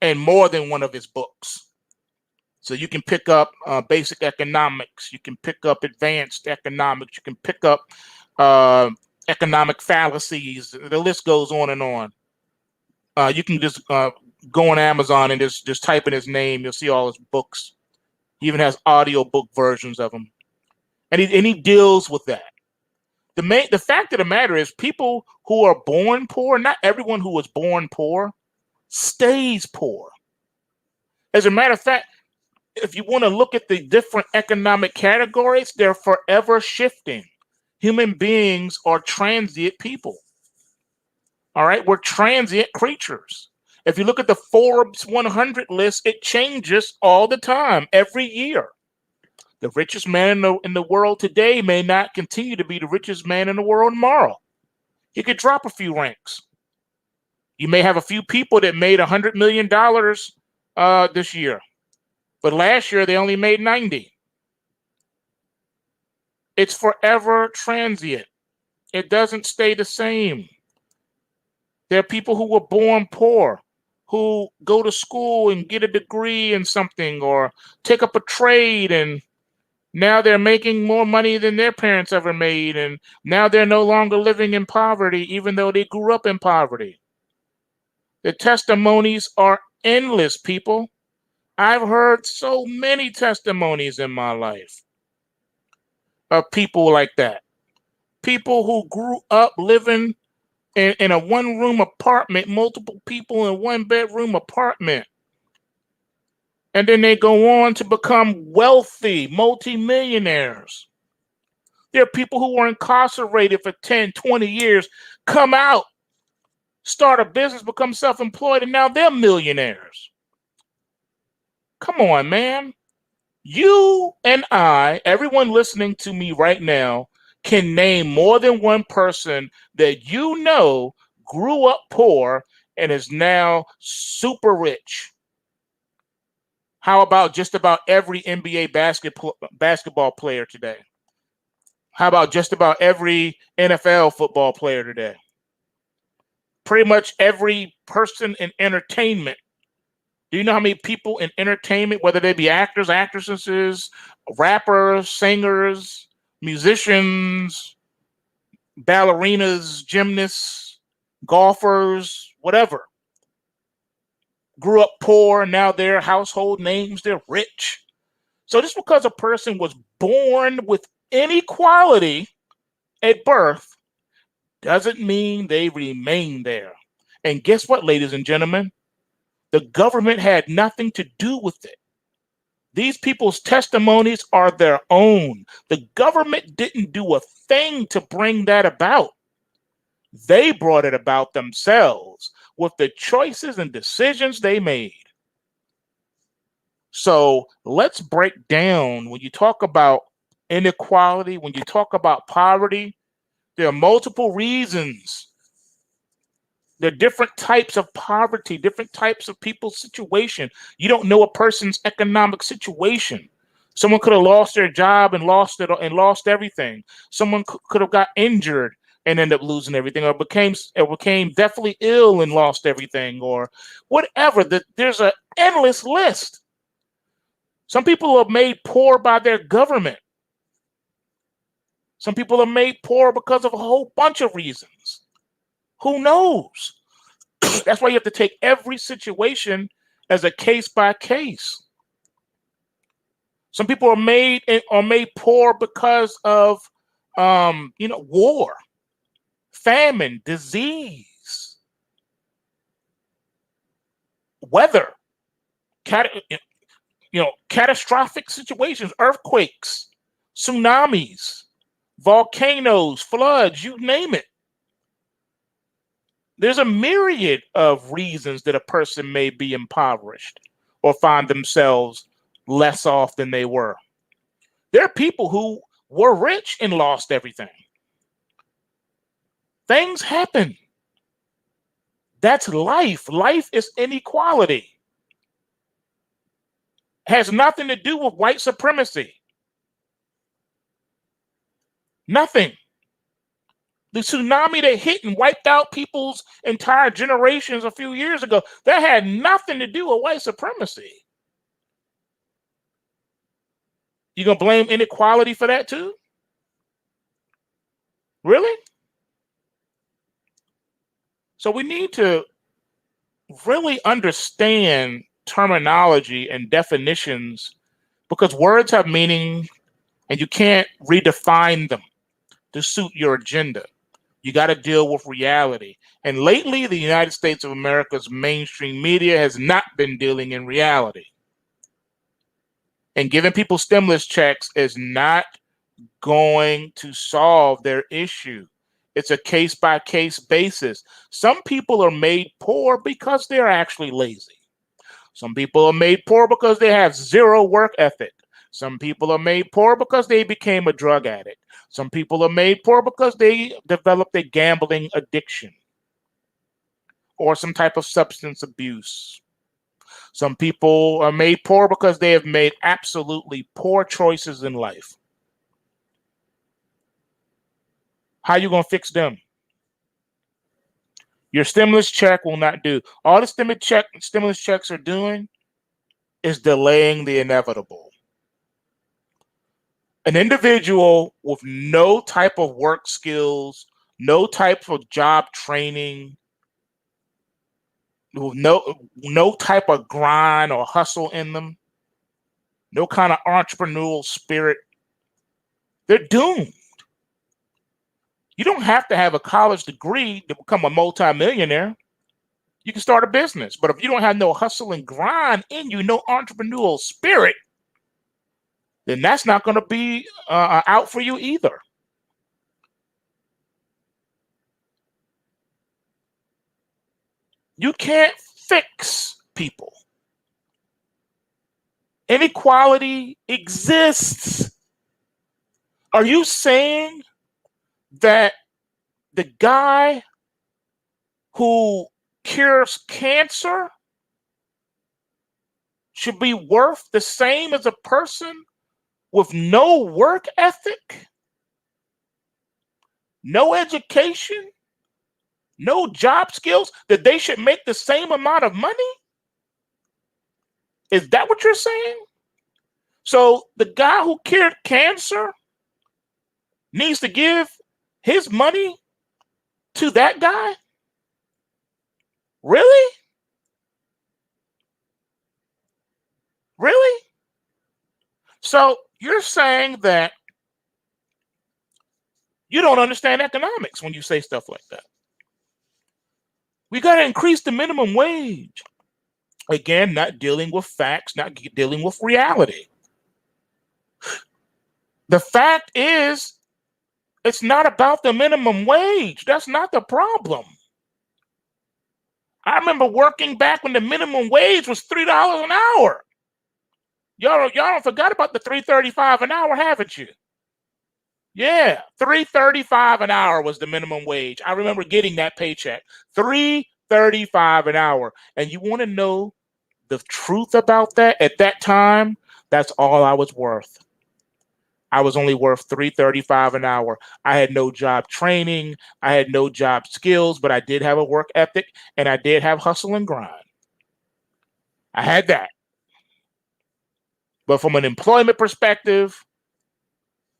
in more than one of his books. So you can pick up basic economics. You can pick up advanced economics. You can pick up economic fallacies. The list goes on and on. You can just go on Amazon and just type in his name. You'll see all his books. He even has audio book versions of them. And he deals with that. The fact of the matter is, people who are born poor, not everyone who was born poor stays poor. As a matter of fact, if you want to look at the different economic categories, they're forever shifting. Human beings are transient people. All right, we're transient creatures. If you look at the Forbes 100 list, it changes all the time, every year. The richest man in the world today may not continue to be the richest man in the world tomorrow. He could drop a few ranks. You may have a few people that made $100 million this year, but last year they only made 90. It's forever transient. It doesn't stay the same. There are people who were born poor, who go to school and get a degree in something or take up a trade, and now they're making more money than their parents ever made, and now they're no longer living in poverty, even though they grew up in poverty. The testimonies are endless, people. I've heard so many testimonies in my life of people like that. People who grew up living in a one-room apartment, multiple people in one-bedroom apartment. And then they go on to become wealthy, multimillionaires. There are people who were incarcerated for 10, 20 years, come out, start a business, become self-employed, and now they're millionaires. Come on, man. You and I, everyone listening to me right now, can name more than one person that you know grew up poor and is now super rich? How about just about every NBA basketball player today? How about just about every NFL football player today? Pretty much every person in entertainment. Do you know how many people in entertainment, whether they be actors, actresses, rappers, singers, musicians, ballerinas, gymnasts, golfers, whatever, grew up poor, now they're household names, they're rich. So just because a person was born with inequality at birth doesn't mean they remain there. And guess what, ladies and gentlemen? The government had nothing to do with it. These people's testimonies are their own. The government didn't do a thing to bring that about. They brought it about themselves with the choices and decisions they made. So let's break down, when you talk about inequality, when you talk about poverty, there are multiple reasons. There are different types of poverty, different types of people's situation. You don't know a person's economic situation. Someone could have lost their job and lost it and lost everything. Someone could have got injured and ended up losing everything, or became deathly ill and lost everything, or whatever. There's an endless list. Some people are made poor by their government. Some people are made poor because of a whole bunch of reasons. Who knows? That's why you have to take every situation as a case by case. Some people are made poor because of war, famine, disease, weather, catastrophic situations, earthquakes, tsunamis, volcanoes, floods, you name it. There's a myriad of reasons that a person may be impoverished or find themselves less off than they were. There are people who were rich and lost everything. Things happen. That's life. Life is inequality. Has nothing to do with white supremacy. Nothing. The tsunami that hit and wiped out people's entire generations a few years ago, that had nothing to do with white supremacy. You gonna blame inequality for that too? Really? So we need to really understand terminology and definitions, because words have meaning and you can't redefine them to suit your agenda. You got to deal with reality. And lately, the United States of America's mainstream media has not been dealing in reality. And giving people stimulus checks is not going to solve their issue. It's a case-by-case basis. Some people are made poor because they're actually lazy. Some people are made poor because they have zero work ethic. Some people are made poor because they became a drug addict. Some people are made poor because they developed a gambling addiction or some type of substance abuse. Some people are made poor because they have made absolutely poor choices in life. How are you going to fix them? Your stimulus check will not do. All the stimulus checks are doing is delaying the inevitable. An individual with no type of work skills, no type of job training, with no type of grind or hustle in them, no kind of entrepreneurial spirit, they're doomed. You don't have to have a college degree to become a multimillionaire. You can start a business, but if you don't have no hustle and grind in you, no entrepreneurial spirit, then that's not going to be out for you either. You can't fix people. Inequality exists. Are you saying that the guy who cures cancer should be worth the same as a person with no work ethic, no education, no job skills, that they should make the same amount of money? Is that what you're saying? So the guy who cured cancer needs to give his money to that guy? Really? Really? So you're saying that you don't understand economics when you say stuff like that. We got to increase the minimum wage. Again, not dealing with facts, not dealing with reality. The fact is, it's not about the minimum wage. That's not the problem. I remember working back when the minimum wage was $3 an hour. Y'all don't forgot about the $3.35 an hour, haven't you? Yeah, $3.35 an hour was the minimum wage. I remember getting that paycheck, $3.35 an hour. And you want to know the truth about that? At that time, that's all I was worth. I was only worth $3.35 an hour. I had no job training. I had no job skills, but I did have a work ethic and I did have hustle and grind. I had that. But from an employment perspective,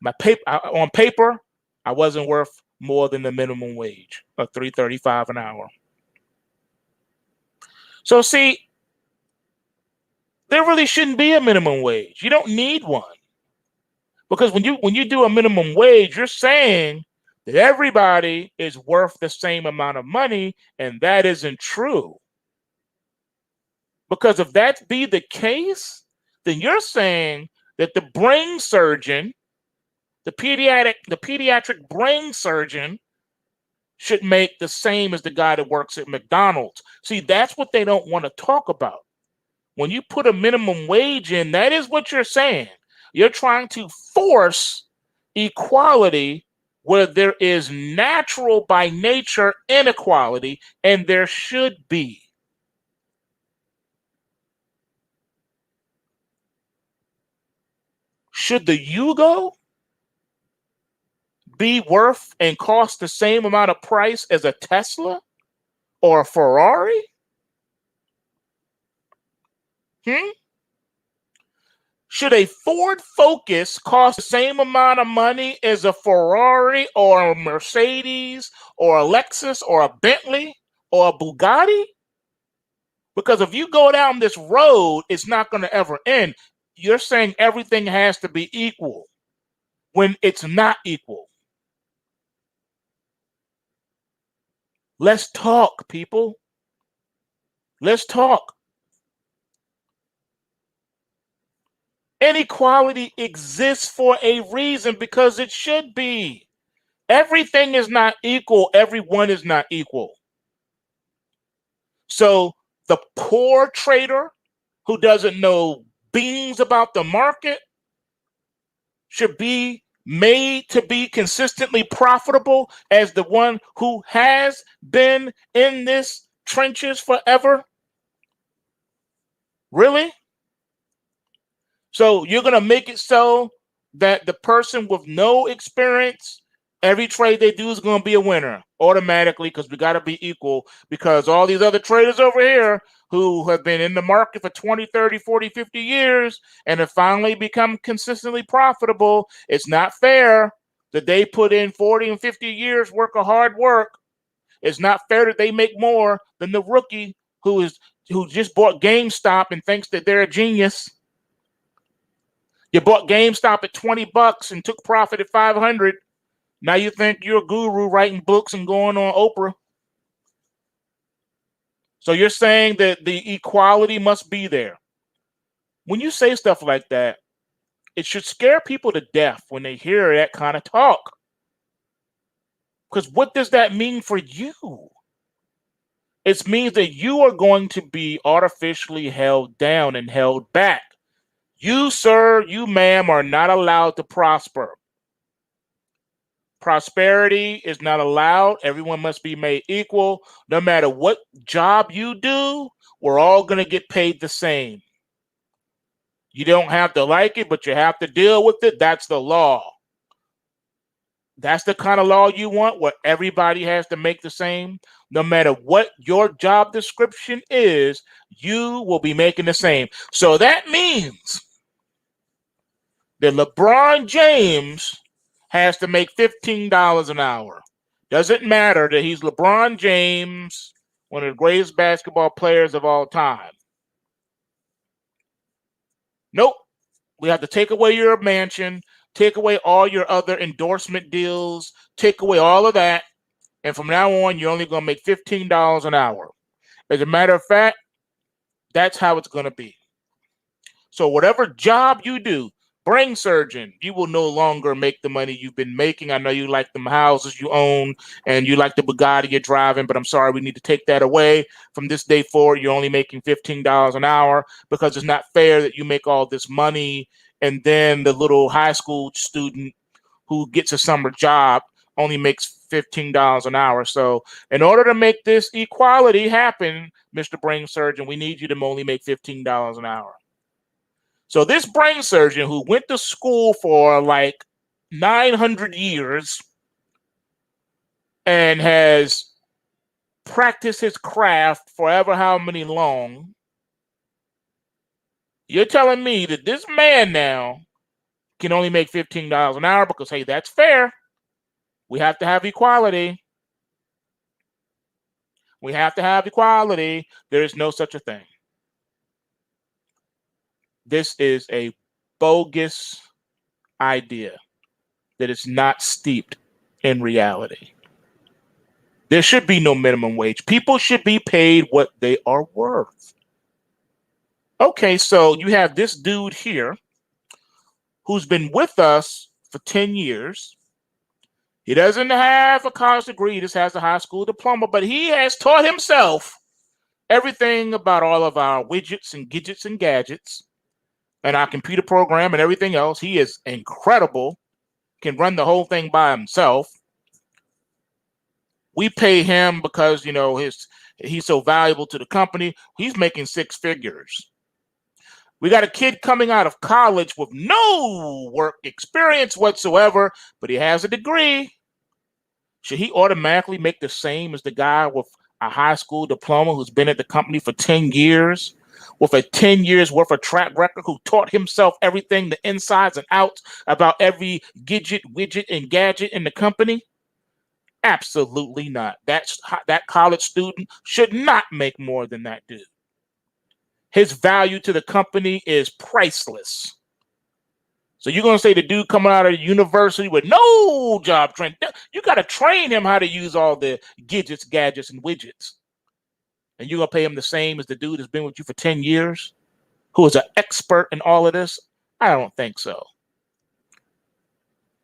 on paper, I wasn't worth more than the minimum wage of $3.35 an hour. So see, there really shouldn't be a minimum wage. You don't need one. Because when you do a minimum wage, you're saying that everybody is worth the same amount of money, and that isn't true. Because if that be the case, then you're saying that the brain surgeon, the pediatric brain surgeon, should make the same as the guy that works at McDonald's. See, that's what they don't want to talk about. When you put a minimum wage in, that is what you're saying. You're trying to force equality where there is natural by nature inequality, and there should be. Should the Yugo be worth and cost the same amount of price as a Tesla or a Ferrari? Should a Ford Focus cost the same amount of money as a Ferrari or a Mercedes or a Lexus or a Bentley or a Bugatti? Because if you go down this road, it's not going to ever end. You're saying everything has to be equal when it's not equal. Let's talk, people. Let's talk. Inequality exists for a reason, because it should be. Everything is not equal. Everyone is not equal. So the poor trader who doesn't know beans about the market should be made to be consistently profitable as the one who has been in this trenches forever? Really? So you're going to make it so that the person with no experience, every trade they do is going to be a winner automatically, because we got to be equal, because all these other traders over here who have been in the market for 20, 30, 40, 50 years and have finally become consistently profitable, it's not fair that they put in 40 and 50 years worth of hard work. It's not fair that they make more than the rookie who just bought GameStop and thinks that they're a genius. You bought GameStop at $20 and took profit at 500. Now you think you're a guru writing books and going on Oprah. So you're saying that the equality must be there. When you say stuff like that, it should scare people to death when they hear that kind of talk. Because what does that mean for you? It means that you are going to be artificially held down and held back. You, sir, you, ma'am, are not allowed to prosper. Prosperity is not allowed. Everyone must be made equal. No matter what job you do, we're all going to get paid the same. You don't have to like it, but you have to deal with it. That's the law. That's the kind of law you want, where everybody has to make the same. No matter what your job description is, you will be making the same. So that means that LeBron James has to make $15 an hour. Doesn't matter that he's LeBron James, one of the greatest basketball players of all time. Nope. We have to take away your mansion, take away all your other endorsement deals, take away all of that. And from now on, you're only going to make $15 an hour. As a matter of fact, that's how it's going to be. So whatever job you do, brain surgeon, you will no longer make the money you've been making. I know you like the houses you own and you like the Bugatti you're driving, but I'm sorry, we need to take that away. From this day forward, you're only making $15 an hour, because it's not fair that you make all this money and then the little high school student who gets a summer job only makes $15 an hour. So in order to make this equality happen, Mr. Brain Surgeon, we need you to only make $15 an hour. So this brain surgeon who went to school for like 900 years and has practiced his craft forever how many long, you're telling me that this man now can only make $15 an hour because, hey, that's fair. We have to have equality. We have to have equality. There is no such a thing. This is a bogus idea that is not steeped in reality. There should be no minimum wage. People should be paid what they are worth. Okay, so you have this dude here who's been with us for 10 years. He doesn't have a college degree, he just has a high school diploma, but he has taught himself everything about all of our widgets and gadgets and gadgets and our computer program and everything else. He is incredible, can run the whole thing by himself. We pay him because, you know, he's so valuable to the company. He's making six figures. We got a kid coming out of college with no work experience whatsoever, but he has a degree. Should he automatically make the same as the guy with a high school diploma who's been at the company for 10 years, with a 10 years worth of track record, who taught himself everything, the insides and outs about every gadget, widget, and gadget in the company? Absolutely not. That college student should not make more than that dude. His value to the company is priceless. So you're going to say the dude coming out of university with no job training, you got to train him how to use all the gadgets, and widgets. And you're going to pay him the same as the dude that's been with you for 10 years, who is an expert in all of this? I don't think so.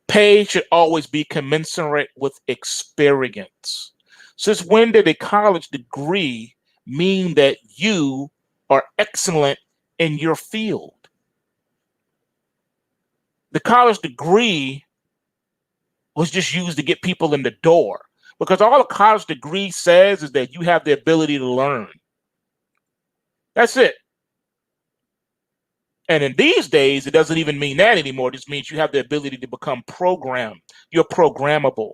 Pay should always be commensurate with experience. Since when did a college degree mean that you are excellent in your field? The college degree was just used to get people in the door, because all a college degree says is that you have the ability to learn. That's it. And in these days, it doesn't even mean that anymore. It just means you have the ability to become programmed. You're programmable,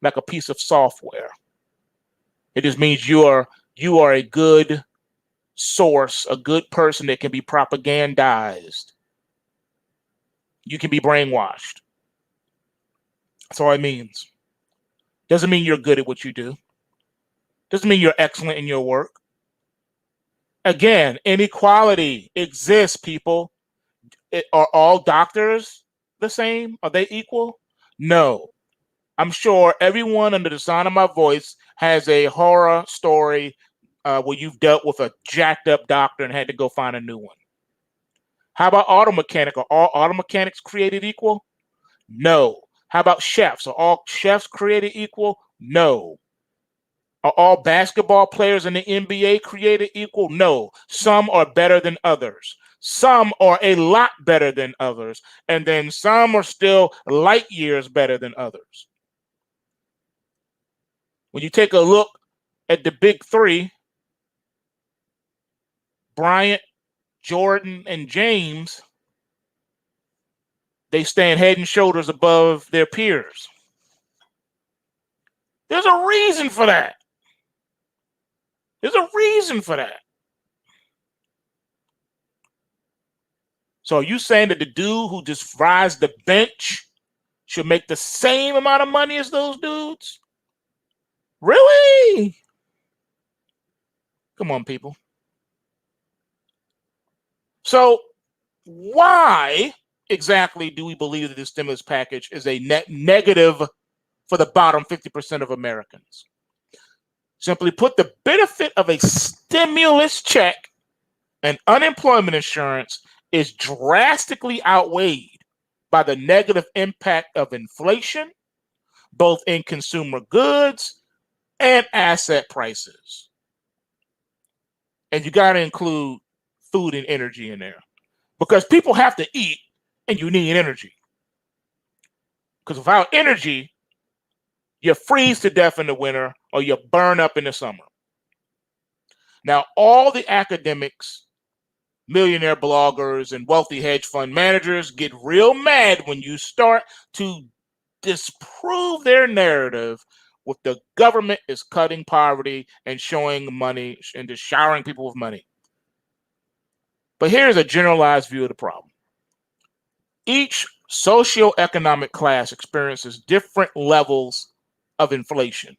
like a piece of software. It just means you are a good source, a good person that can be propagandized. You can be brainwashed. That's all it means. Doesn't mean you're good at what you do. Doesn't mean you're excellent in your work. Again, inequality exists, people. Are all doctors the same? Are they equal? No. I'm sure everyone under the sound of my voice has a horror story where you've dealt with a jacked up doctor and had to go find a new one. How about auto mechanic? Are all auto mechanics created equal? No. How about chefs? Are all chefs created equal? No. Are all basketball players in the NBA created equal? No. Some are better than others. Some are a lot better than others. And then some are still light years better than others. When you take a look at the big three, Bryant, Jordan, and James, they stand head and shoulders above their peers. There's a reason for that. There's a reason for that. So are you saying that the dude who just rides the bench should make the same amount of money as those dudes? Really? Come on, people. So why exactly do we believe that this stimulus package is a net negative for the bottom 50% of Americans? Simply put, the benefit of a stimulus check and unemployment insurance is drastically outweighed by the negative impact of inflation, both in consumer goods and asset prices. And you got to include food and energy in there, because people have to eat and you need energy. Because without energy, you freeze to death in the winter or you burn up in the summer. Now, all the academics, millionaire bloggers, and wealthy hedge fund managers get real mad when you start to disprove their narrative with the government is cutting poverty and showing money and just showering people with money. But here's a generalized view of the problem. Each socioeconomic class experiences different levels of inflation.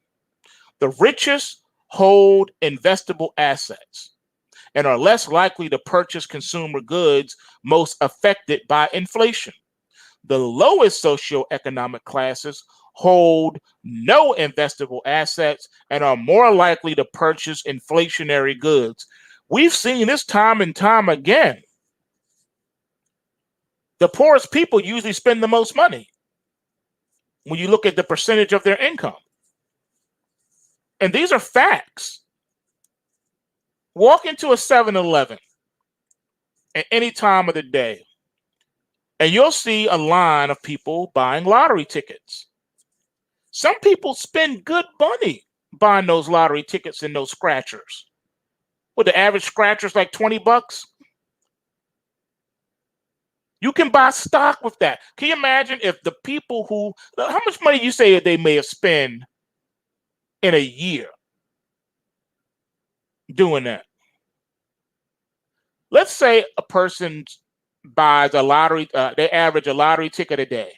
The richest hold investable assets and are less likely to purchase consumer goods most affected by inflation. The lowest socioeconomic classes hold no investable assets and are more likely to purchase inflationary goods. We've seen this time and time again. The poorest people usually spend the most money when you look at the percentage of their income. And these are facts. Walk into a 7-Eleven at any time of the day, and you'll see a line of people buying lottery tickets. Some people spend good money buying those lottery tickets and those scratchers. Well, the average scratcher is like $20. You can buy stock with that. Can you imagine if the people who, how much money you say they may have spent in a year doing that? Let's say a person buys a lottery, they average a lottery ticket a day.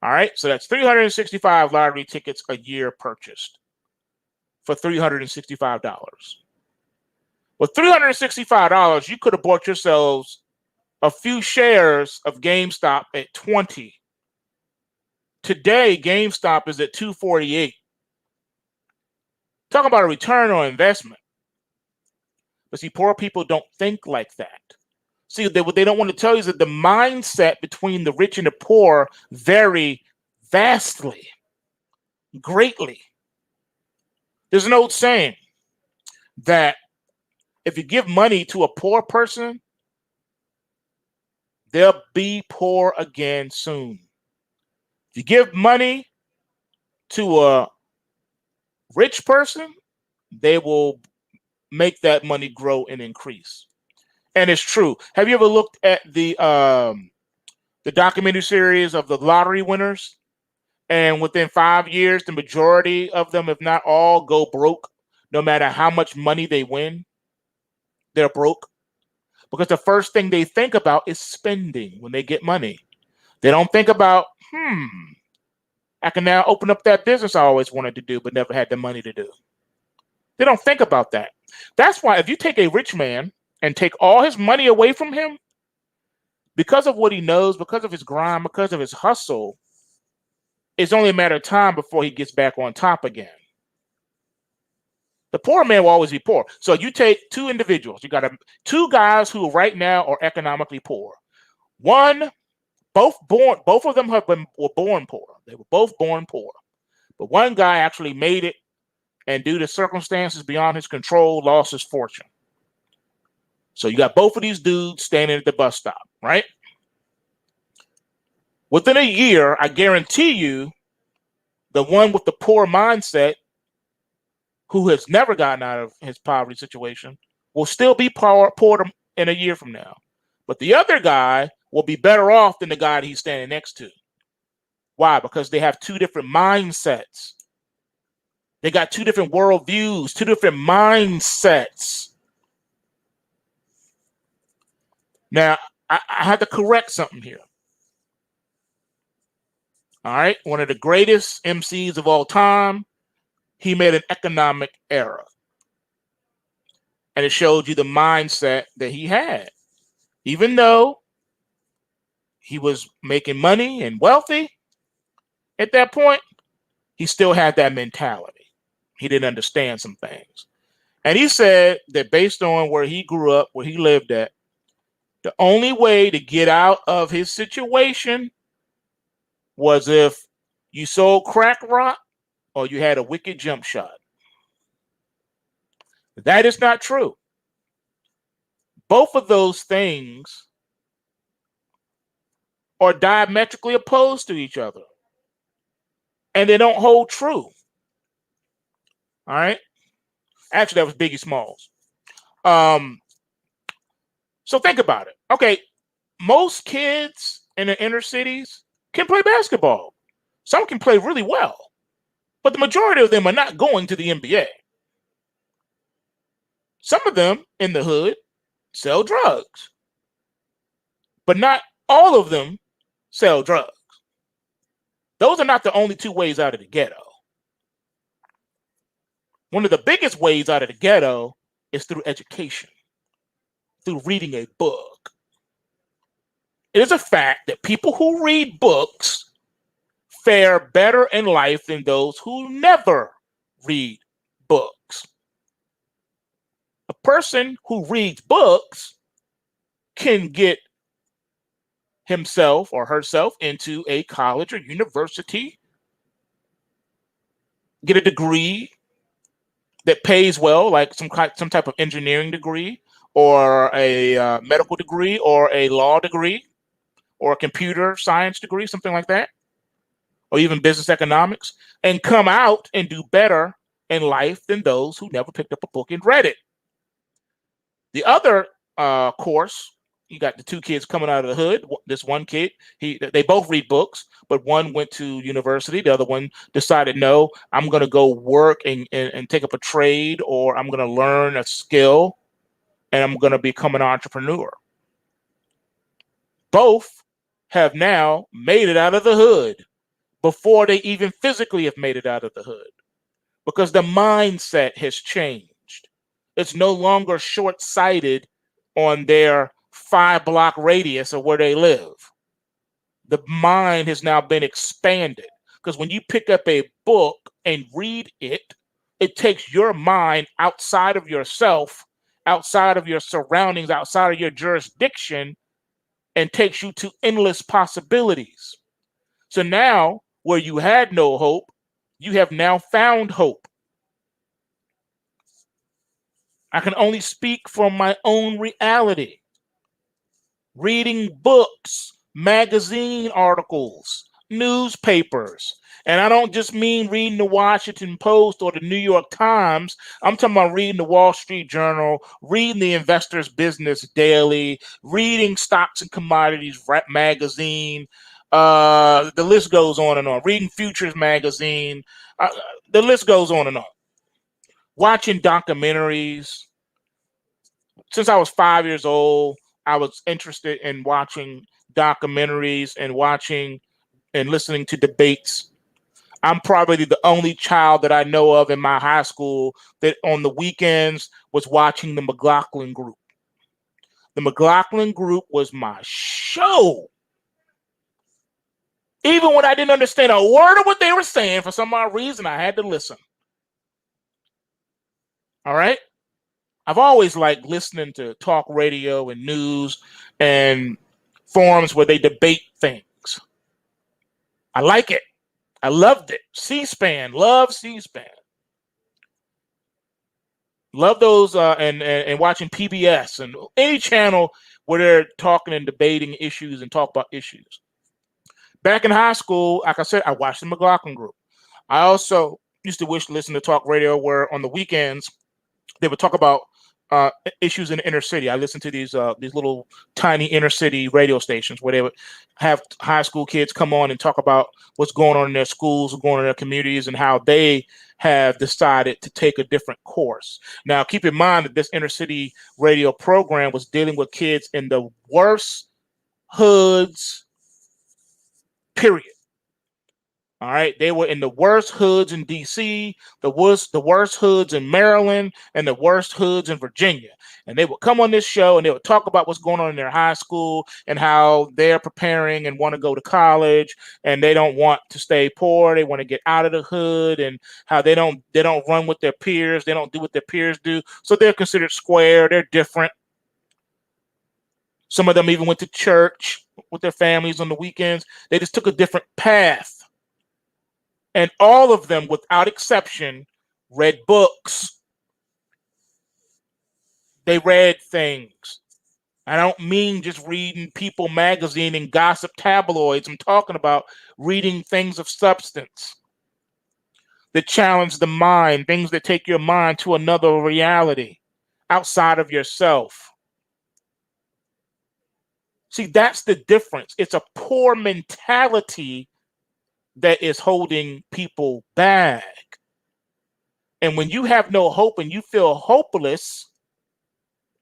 All right, so that's 365 lottery tickets a year purchased for $365. With $365, you could have bought yourselves a few shares of GameStop at 20. Today, GameStop is at 248. Talk about a return on investment. But see, poor people don't think like that. See, what they don't want to tell you is that the mindset between the rich and the poor vary vastly, greatly. There's an old saying that if you give money to a poor person, they'll be poor again soon. If you give money to a rich person, they will make that money grow and increase. And it's true. Have you ever looked at the documentary series of the lottery winners? And within 5 years, the majority of them, if not all, go broke. No matter how much money they win, they're broke. Because the first thing they think about is spending when they get money. They don't think about, I can now open up that business I always wanted to do but never had the money to do. They don't think about that. That's why if you take a rich man and take all his money away from him, because of what he knows, because of his grind, because of his hustle, it's only a matter of time before he gets back on top again. The poor man will always be poor. So you take two individuals. You got two guys who right now are economically poor. Both of them were born poor. They were both born poor. But one guy actually made it, and due to circumstances beyond his control, lost his fortune. So you got both of these dudes standing at the bus stop, right? Within a year, I guarantee you, the one with the poor mindset who has never gotten out of his poverty situation will still be poor in a year from now. But the other guy will be better off than the guy that he's standing next to. Why? Because they have two different mindsets. They got two different worldviews, two different mindsets. Now, I have to correct something here. All right. One of the greatest MCs of all time, he made an economic error. And it showed you the mindset that he had. Even though he was making money and wealthy at that point, he still had that mentality. He didn't understand some things. And he said that based on where he grew up, where he lived at, the only way to get out of his situation was if you sold crack rock or you had a wicked jump shot. That is not true. Both of those things are diametrically opposed to each other. And they don't hold true. All right. Actually, that was Biggie Smalls. So think about it. Okay, most kids in the inner cities can play basketball. Some can play really well, but the majority of them are not going to the NBA. Some of them in the hood sell drugs, but not all of them sell drugs. Those are not the only two ways out of the ghetto. One of the biggest ways out of the ghetto is through education, through reading a book. It is a fact that people who read books fare better in life than those who never read books. A person who reads books can get himself or herself into a college or university, get a degree that pays well, like some type of engineering degree or a medical degree or a law degree or a computer science degree, something like that, or even business economics, and come out and do better in life than those who never picked up a book and read it. The other course, you got the two kids coming out of the hood. This one kid, they both read books, but one went to university. The other one decided, no, I'm going to go work and take up a trade, or I'm going to learn a skill, and I'm going to become an entrepreneur. Both have now made it out of the hood before they even physically have made it out of the hood, because the mindset has changed. It's no longer short-sighted on their 5-block radius of where they live. The mind has now been expanded, because when you pick up a book and read it, it takes your mind outside of yourself, outside of your surroundings, outside of your jurisdiction, and takes you to endless possibilities. So now, where you had no hope, you have now found hope. I can only speak from my own reality. Reading books, magazine articles, newspapers. And I don't just mean reading the Washington Post or the New York Times. I'm talking about reading the Wall Street Journal, reading the Investor's Business Daily, reading Stocks and Commodities magazine. The list goes on and on. Reading Futures magazine. The list goes on and on. Watching documentaries. Since I was 5 years old, I was interested in watching documentaries and watching and listening to debates. I'm probably the only child that I know of in my high school that on the weekends was watching the McLaughlin Group. The McLaughlin Group was my show. Even when I didn't understand a word of what they were saying, for some odd reason, I had to listen. All right? I've always liked listening to talk radio and news and forums where they debate things. I like it. I loved it. C-SPAN, love C-SPAN. Love those and watching PBS and any channel where they're talking and debating issues and talk about issues. Back in high school, like I said, I watched the McLaughlin Group. I also used to wish to listen to talk radio where on the weekends they would talk about issues in the inner city. I listened to these little tiny inner city radio stations where they would have high school kids come on and talk about what's going on in their schools, what's going on in their communities, and how they have decided to take a different course. Now, keep in mind that this inner city radio program was dealing with kids in the worst hoods, period. All right, they were in the worst hoods in DC, the worst hoods in Maryland, and the worst hoods in Virginia. And they would come on this show and they would talk about what's going on in their high school and how they're preparing and want to go to college and they don't want to stay poor. They want to get out of the hood, and how they don't run with their peers. They don't do what their peers do. So they're considered square. They're different. Some of them even went to church with their families on the weekends. They just took a different path. And all of them, without exception, read books. They read things. I don't mean just reading People magazine and gossip tabloids. I'm talking about reading things of substance that challenge the mind, things that take your mind to another reality outside of yourself. See, that's the difference. It's a poor mentality that is holding people back. And when you have no hope and you feel hopeless,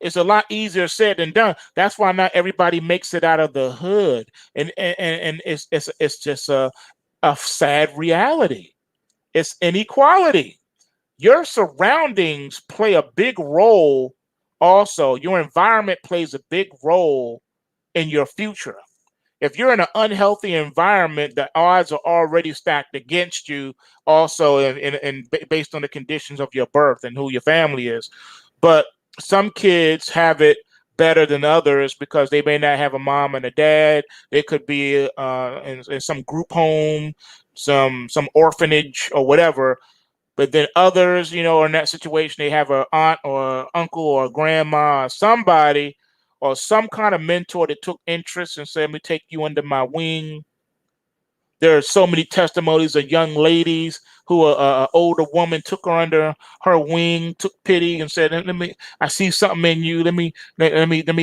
it's a lot easier said than done. That's why not everybody makes it out of the hood. And it's just a sad reality. It's inequality. Your surroundings play a big role also. Your environment plays a big role in your future. If you're in an unhealthy environment, the odds are already stacked against you also based on the conditions of your birth and who your family is. But some kids have it better than others because they may not have a mom and a dad. They could be in some group home, some orphanage or whatever. But then others, are in that situation. They have an aunt or uncle or grandma or somebody or some kind of mentor that took interest and said, let me take you under my wing. There are so many testimonies of young ladies who an older woman took her under her wing, took pity, and said, I see something in you. Let me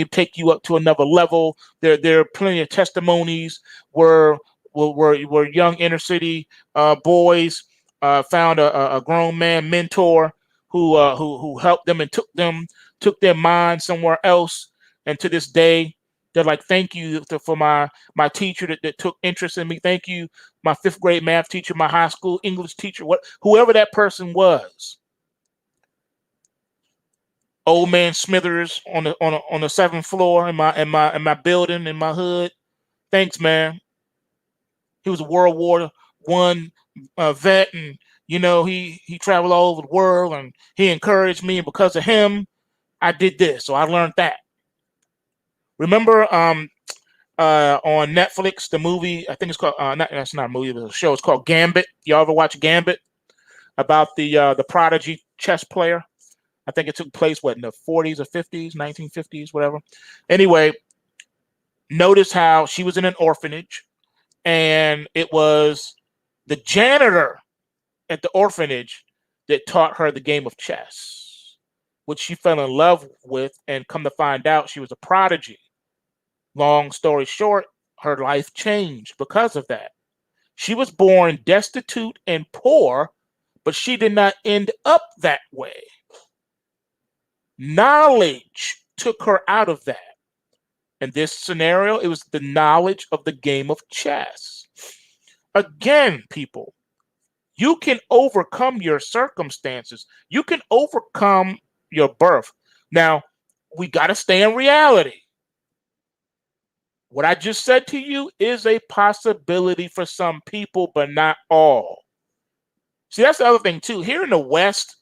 take you up to another level. There are plenty of testimonies where young inner city boys found a grown man mentor who helped them and took their mind somewhere else. And to this day, they're like, thank you for my teacher that took interest in me. Thank you, my 5th grade math teacher, my high school English teacher, whoever that person was. Old man Smithers on the 7th floor in my building in my hood. Thanks, man. He was a World War I vet, and he traveled all over the world, and he encouraged me, and because of him, I did this. So I learned that. Remember on Netflix, the movie, I think it's called, that's not a movie, it's a show. It's called Gambit. Y'all ever watch Gambit? About the prodigy chess player. I think it took place, in the 40s or 50s, 1950s, whatever. Anyway, notice how she was in an orphanage, and it was the janitor at the orphanage that taught her the game of chess, which she fell in love with, and come to find out she was a prodigy. Long story short, her life changed because of that. She was born destitute and poor, but she did not end up that way. Knowledge took her out of that. In this scenario, it was the knowledge of the game of chess. Again, people, you can overcome your circumstances. You can overcome your birth. Now, we got to stay in reality. What I just said to you is a possibility for some people, but not all. See, that's the other thing, too. Here in the West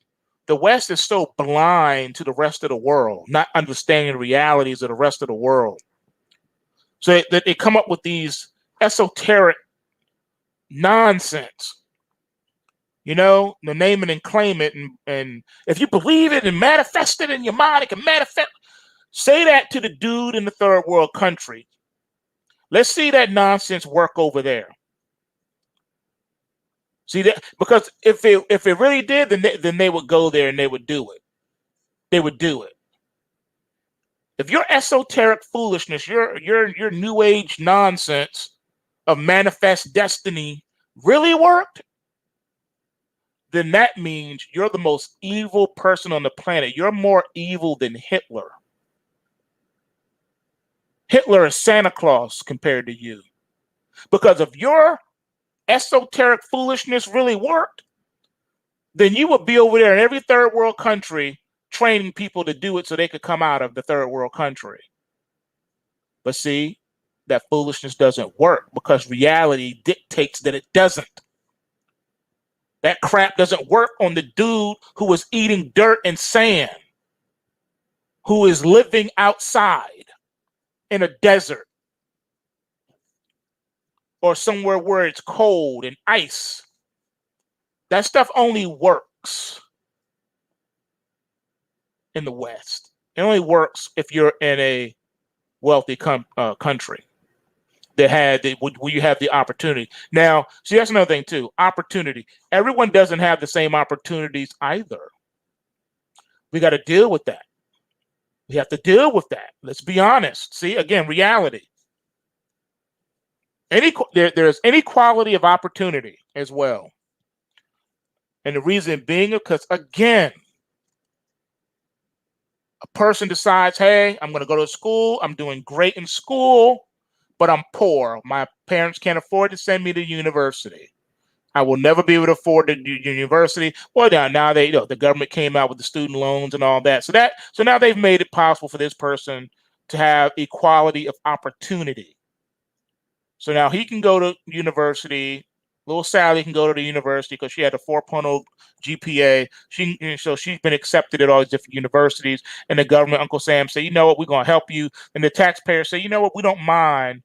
is so blind to the rest of the world, not understanding the realities of the rest of the world. So they come up with these esoteric nonsense. The name it and claim it. And if you believe it and manifest it in your mind, it can manifest. Say that to the dude in the third world country. Let's see that nonsense work over there. See that? Because if it really did, then they would go there and they would do it. They would do it. If your esoteric foolishness, your new age nonsense of manifest destiny really worked, then that means you're the most evil person on the planet. You're more evil than Hitler. Hitler is Santa Claus compared to you. Because if your esoteric foolishness really worked, then you would be over there in every third world country training people to do it so they could come out of the third world country. But see, that foolishness doesn't work because reality dictates that it doesn't. That crap doesn't work on the dude who is eating dirt and sand, who is living outside in a desert or somewhere where it's cold and ice. That stuff only works in the West. It only works if you're in a wealthy country where you have the opportunity. Now, see, that's another thing too. Opportunity. Everyone doesn't have the same opportunities either. We got to deal with that. We have to deal with that. Let's be honest. See, again, reality. There's inequality of opportunity as well. And the reason being because, again, a person decides, hey, I'm going to go to school. I'm doing great in school, but I'm poor. My parents can't afford to send me to university. I will never be able to afford to do university. Well, now they, the government came out with the student loans and all that. So now they've made it possible for this person to have equality of opportunity. So now he can go to university. Little Sally can go to the university because she had a 4.0 GPA. So she's been accepted at all these different universities. And the government, Uncle Sam, say, you know what, we're going to help you. And the taxpayers say, you know what, we don't mind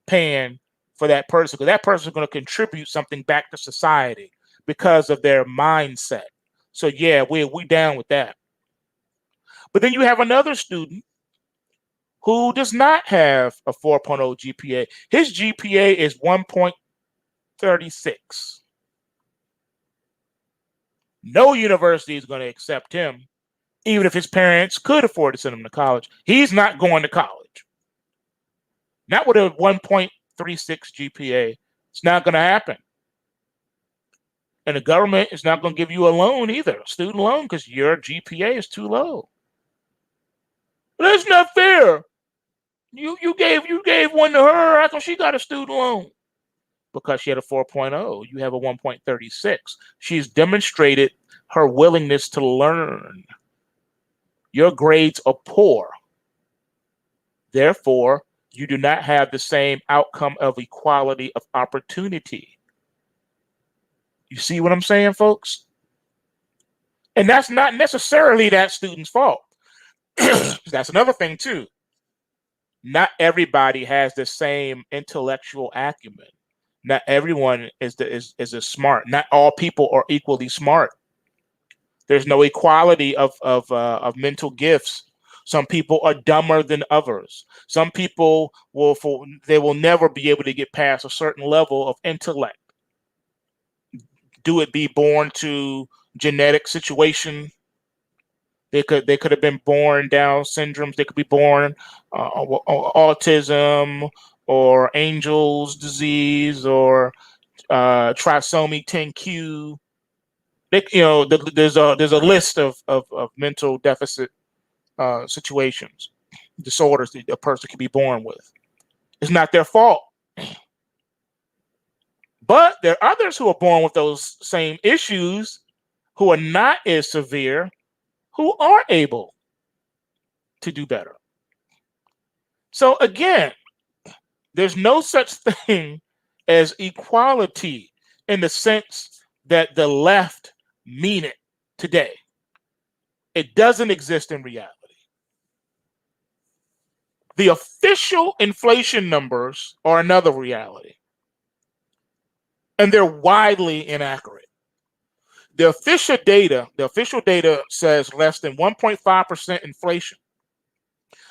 paying for that person because that person is going to contribute something back to society because of their mindset. So yeah, we down with that. But then you have another student who does not have a 4.0 GPA. His GPA is 1.36. No university is going to accept him, even if his parents could afford to send him to college. He's not going to college. Not with a 1.36 GPA. It's not going to happen. And the government is not going to give you a loan either, a student loan, because your GPA is too low. But that's not fair. You gave one to her. How come she got a student loan? Because she had a 4.0. You have a 1.36. She's demonstrated her willingness to learn. Your grades are poor. Therefore, you do not have the same outcome of equality of opportunity. You see what I'm saying, folks? And that's not necessarily that student's fault. That's another thing, too. Not everybody has the same intellectual acumen. Not everyone is as smart. Not all people are equally smart. There's no equality of mental gifts. Some people are dumber than others. Some people will never be able to get past a certain level of intellect. Do it be born to genetic situation? They could have been born Down syndromes. They could be born autism or Angel's disease or trisomy 10q. There's a list of mental deficit situations, disorders that a person can be born with. It's not their fault. But there are others who are born with those same issues who are not as severe, who are able to do better. So again, there's no such thing as equality in the sense that the left mean it today. It doesn't exist in reality. The official inflation numbers are another reality, and they're widely inaccurate. The official data says less than 1.5% inflation,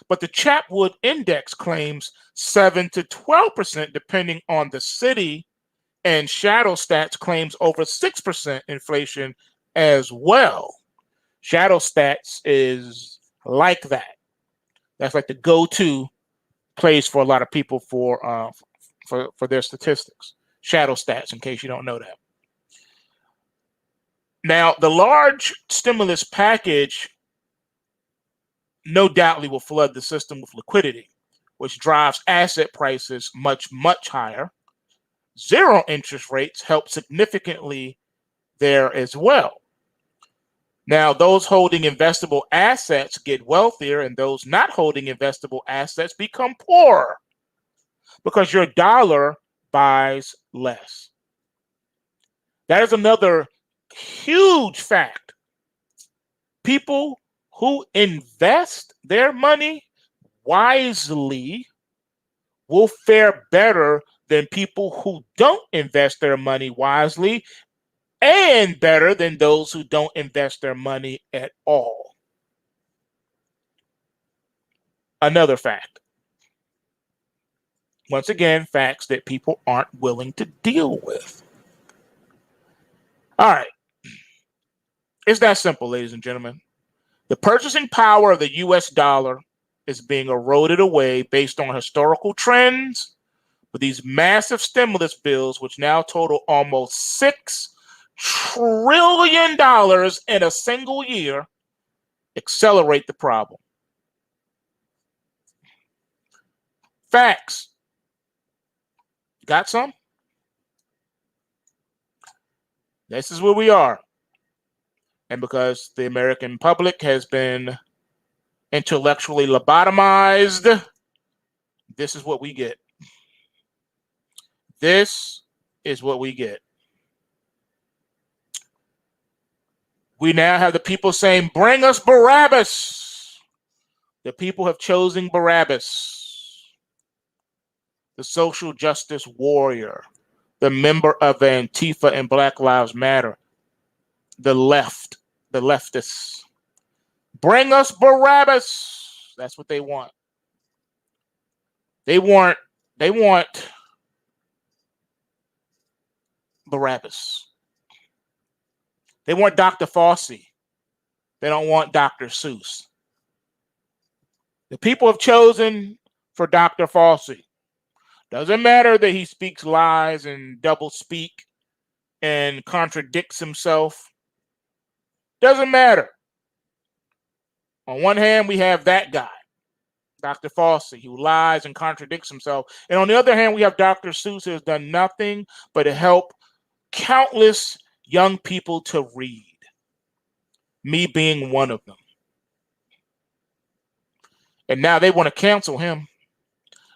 but the Chapwood Index claims 7 to 12% depending on the city And Shadow Stats claims over 6% inflation as well. Shadow Stats is like that. That's like the go-to place for a lot of people for their statistics. Shadow Stats, in case you don't know that. Now, the large stimulus package no doubtly will flood the system with liquidity, which drives asset prices much, much higher. Zero interest rates help significantly there as well. Now, those holding investable assets get wealthier, and those not holding investable assets become poorer because your dollar buys less. That is another huge fact. People who invest their money wisely will fare better than people who don't invest their money wisely, and better than those who don't invest their money at all. Another fact. Once again, facts that people aren't willing to deal with. All right. It's that simple, ladies and gentlemen. The purchasing power of the US dollar is being eroded away based on historical trends, with these massive stimulus bills, which now total almost $6 trillion in a single year, accelerate the problem. Facts. Got some? This is where we are. And because the American public has been intellectually lobotomized, this is what we get. This is what we get. We now have the people saying, bring us Barabbas. The people have chosen Barabbas, the social justice warrior, the member of Antifa and Black Lives Matter, the left, the leftists. Bring us Barabbas. That's what they want. They want Barabbas. They want Dr. Fauci. They don't want Dr. Seuss. The people have chosen for Dr. Fauci. Doesn't matter that he speaks lies and double speak and contradicts himself. Doesn't matter. On one hand, we have that guy, Dr. Fauci, who lies and contradicts himself. And on the other hand, we have Dr. Seuss, who has done nothing but help countless young people to read. Me being one of them. And now they want to cancel him.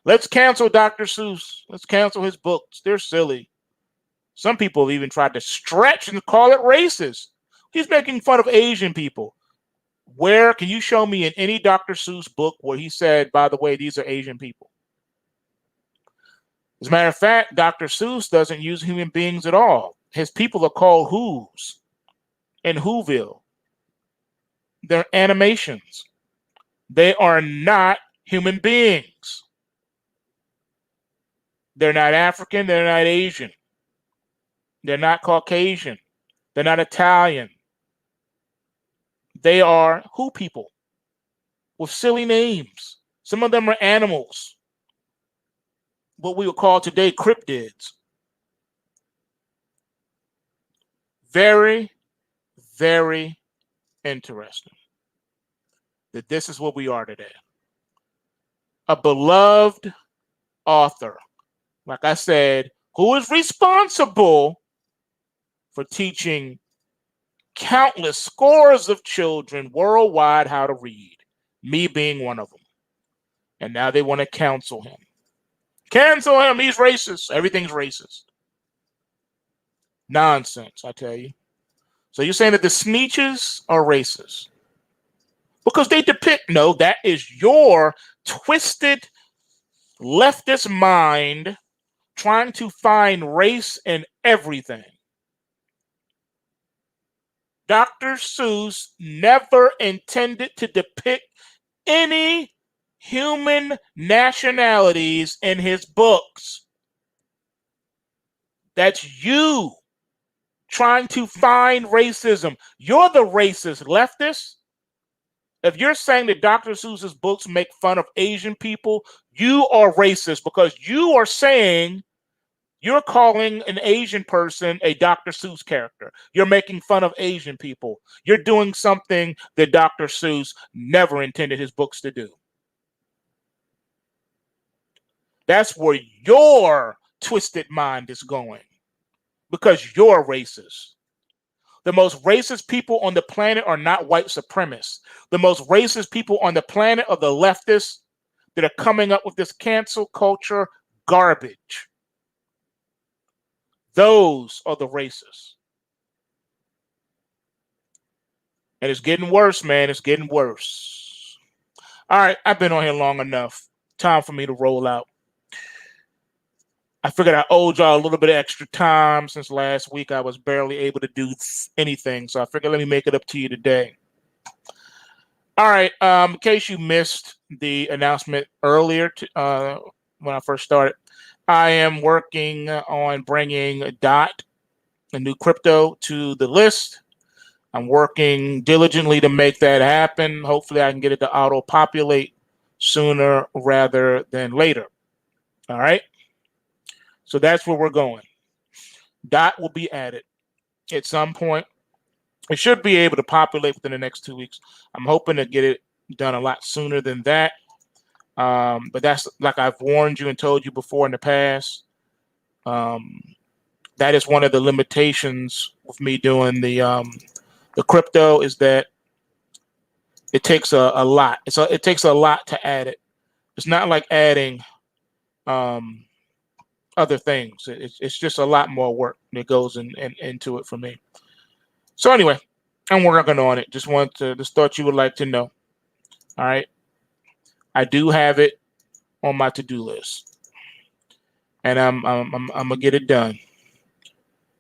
Let's cancel Dr. Seuss. Let's cancel his books. They're silly. Some people have even tried to stretch and call it racist. He's making fun of Asian people. Where can you show me in any Dr. Seuss book where he said, by the way, these are Asian people? As a matter of fact, Dr. Seuss doesn't use human beings at all. His people are called Who's in Whoville. They're animations. They are not human beings. They're not African. They're not Asian. They're not Caucasian. They're not Italian. They are Who people with silly names. Some of them are animals. What we would call today cryptids. Very, very interesting that this is what we are today. A beloved author, like I said, who is responsible for teaching countless scores of children worldwide how to read, me being one of them. And now they want to cancel him. Cancel him, he's racist. Everything's racist. Nonsense, I tell you. So you're saying that the Sneetches are racist? Because they depict, no, that is your twisted leftist mind trying to find race in everything. Dr. Seuss never intended to depict any human nationalities in his books. That's you trying to find racism. You're the racist leftist. If you're saying that Dr. Seuss's books make fun of Asian people, you are racist because you are saying you're calling an Asian person a Dr. Seuss character. You're making fun of Asian people. You're doing something that Dr. Seuss never intended his books to do. That's where your twisted mind is going because you're racist. The most racist people on the planet are not white supremacists. The most racist people on the planet are the leftists that are coming up with this cancel culture garbage. Those are the racists. And it's getting worse, man. It's getting worse. All right, I've been on here long enough. Time for me to roll out. I figured I owed y'all a little bit of extra time since last week I was barely able to do anything. So I figured let me make it up to you today. All right. In case you missed the announcement earlier when I first started, I am working on bringing DOT, a new crypto, to the list. I'm working diligently to make that happen. Hopefully I can get it to auto-populate sooner rather than later. All right. So that's where we're going. DOT will be added at some point. It should be able to populate within the next 2 weeks. I'm hoping to get it done a lot sooner than that. But that's like I've warned you and told you before in the past. That is one of the limitations with me doing the crypto is that it takes a lot. It takes a lot to add it. It's not like adding other things. It's just a lot more work that goes into it for me. So anyway, I'm working on it. Just thought you would like to know. All right. I do have it on my to-do list. And I'm gonna get it done.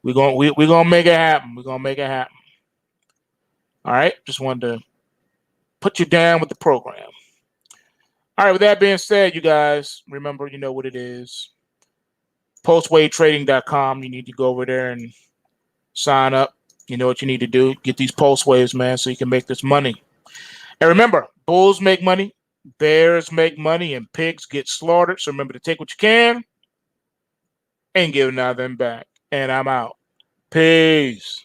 We're gonna make it happen. We're gonna make it happen. All right. Just wanted to put you down with the program. All right, with that being said, you guys, remember, you know what it is. PulseWaveTrading.com. You need to go over there and sign up. You know what you need to do. Get these pulse waves, man, so you can make this money. And remember, bulls make money, bears make money, and pigs get slaughtered. So remember to take what you can and give nothing back. And I'm out. Peace.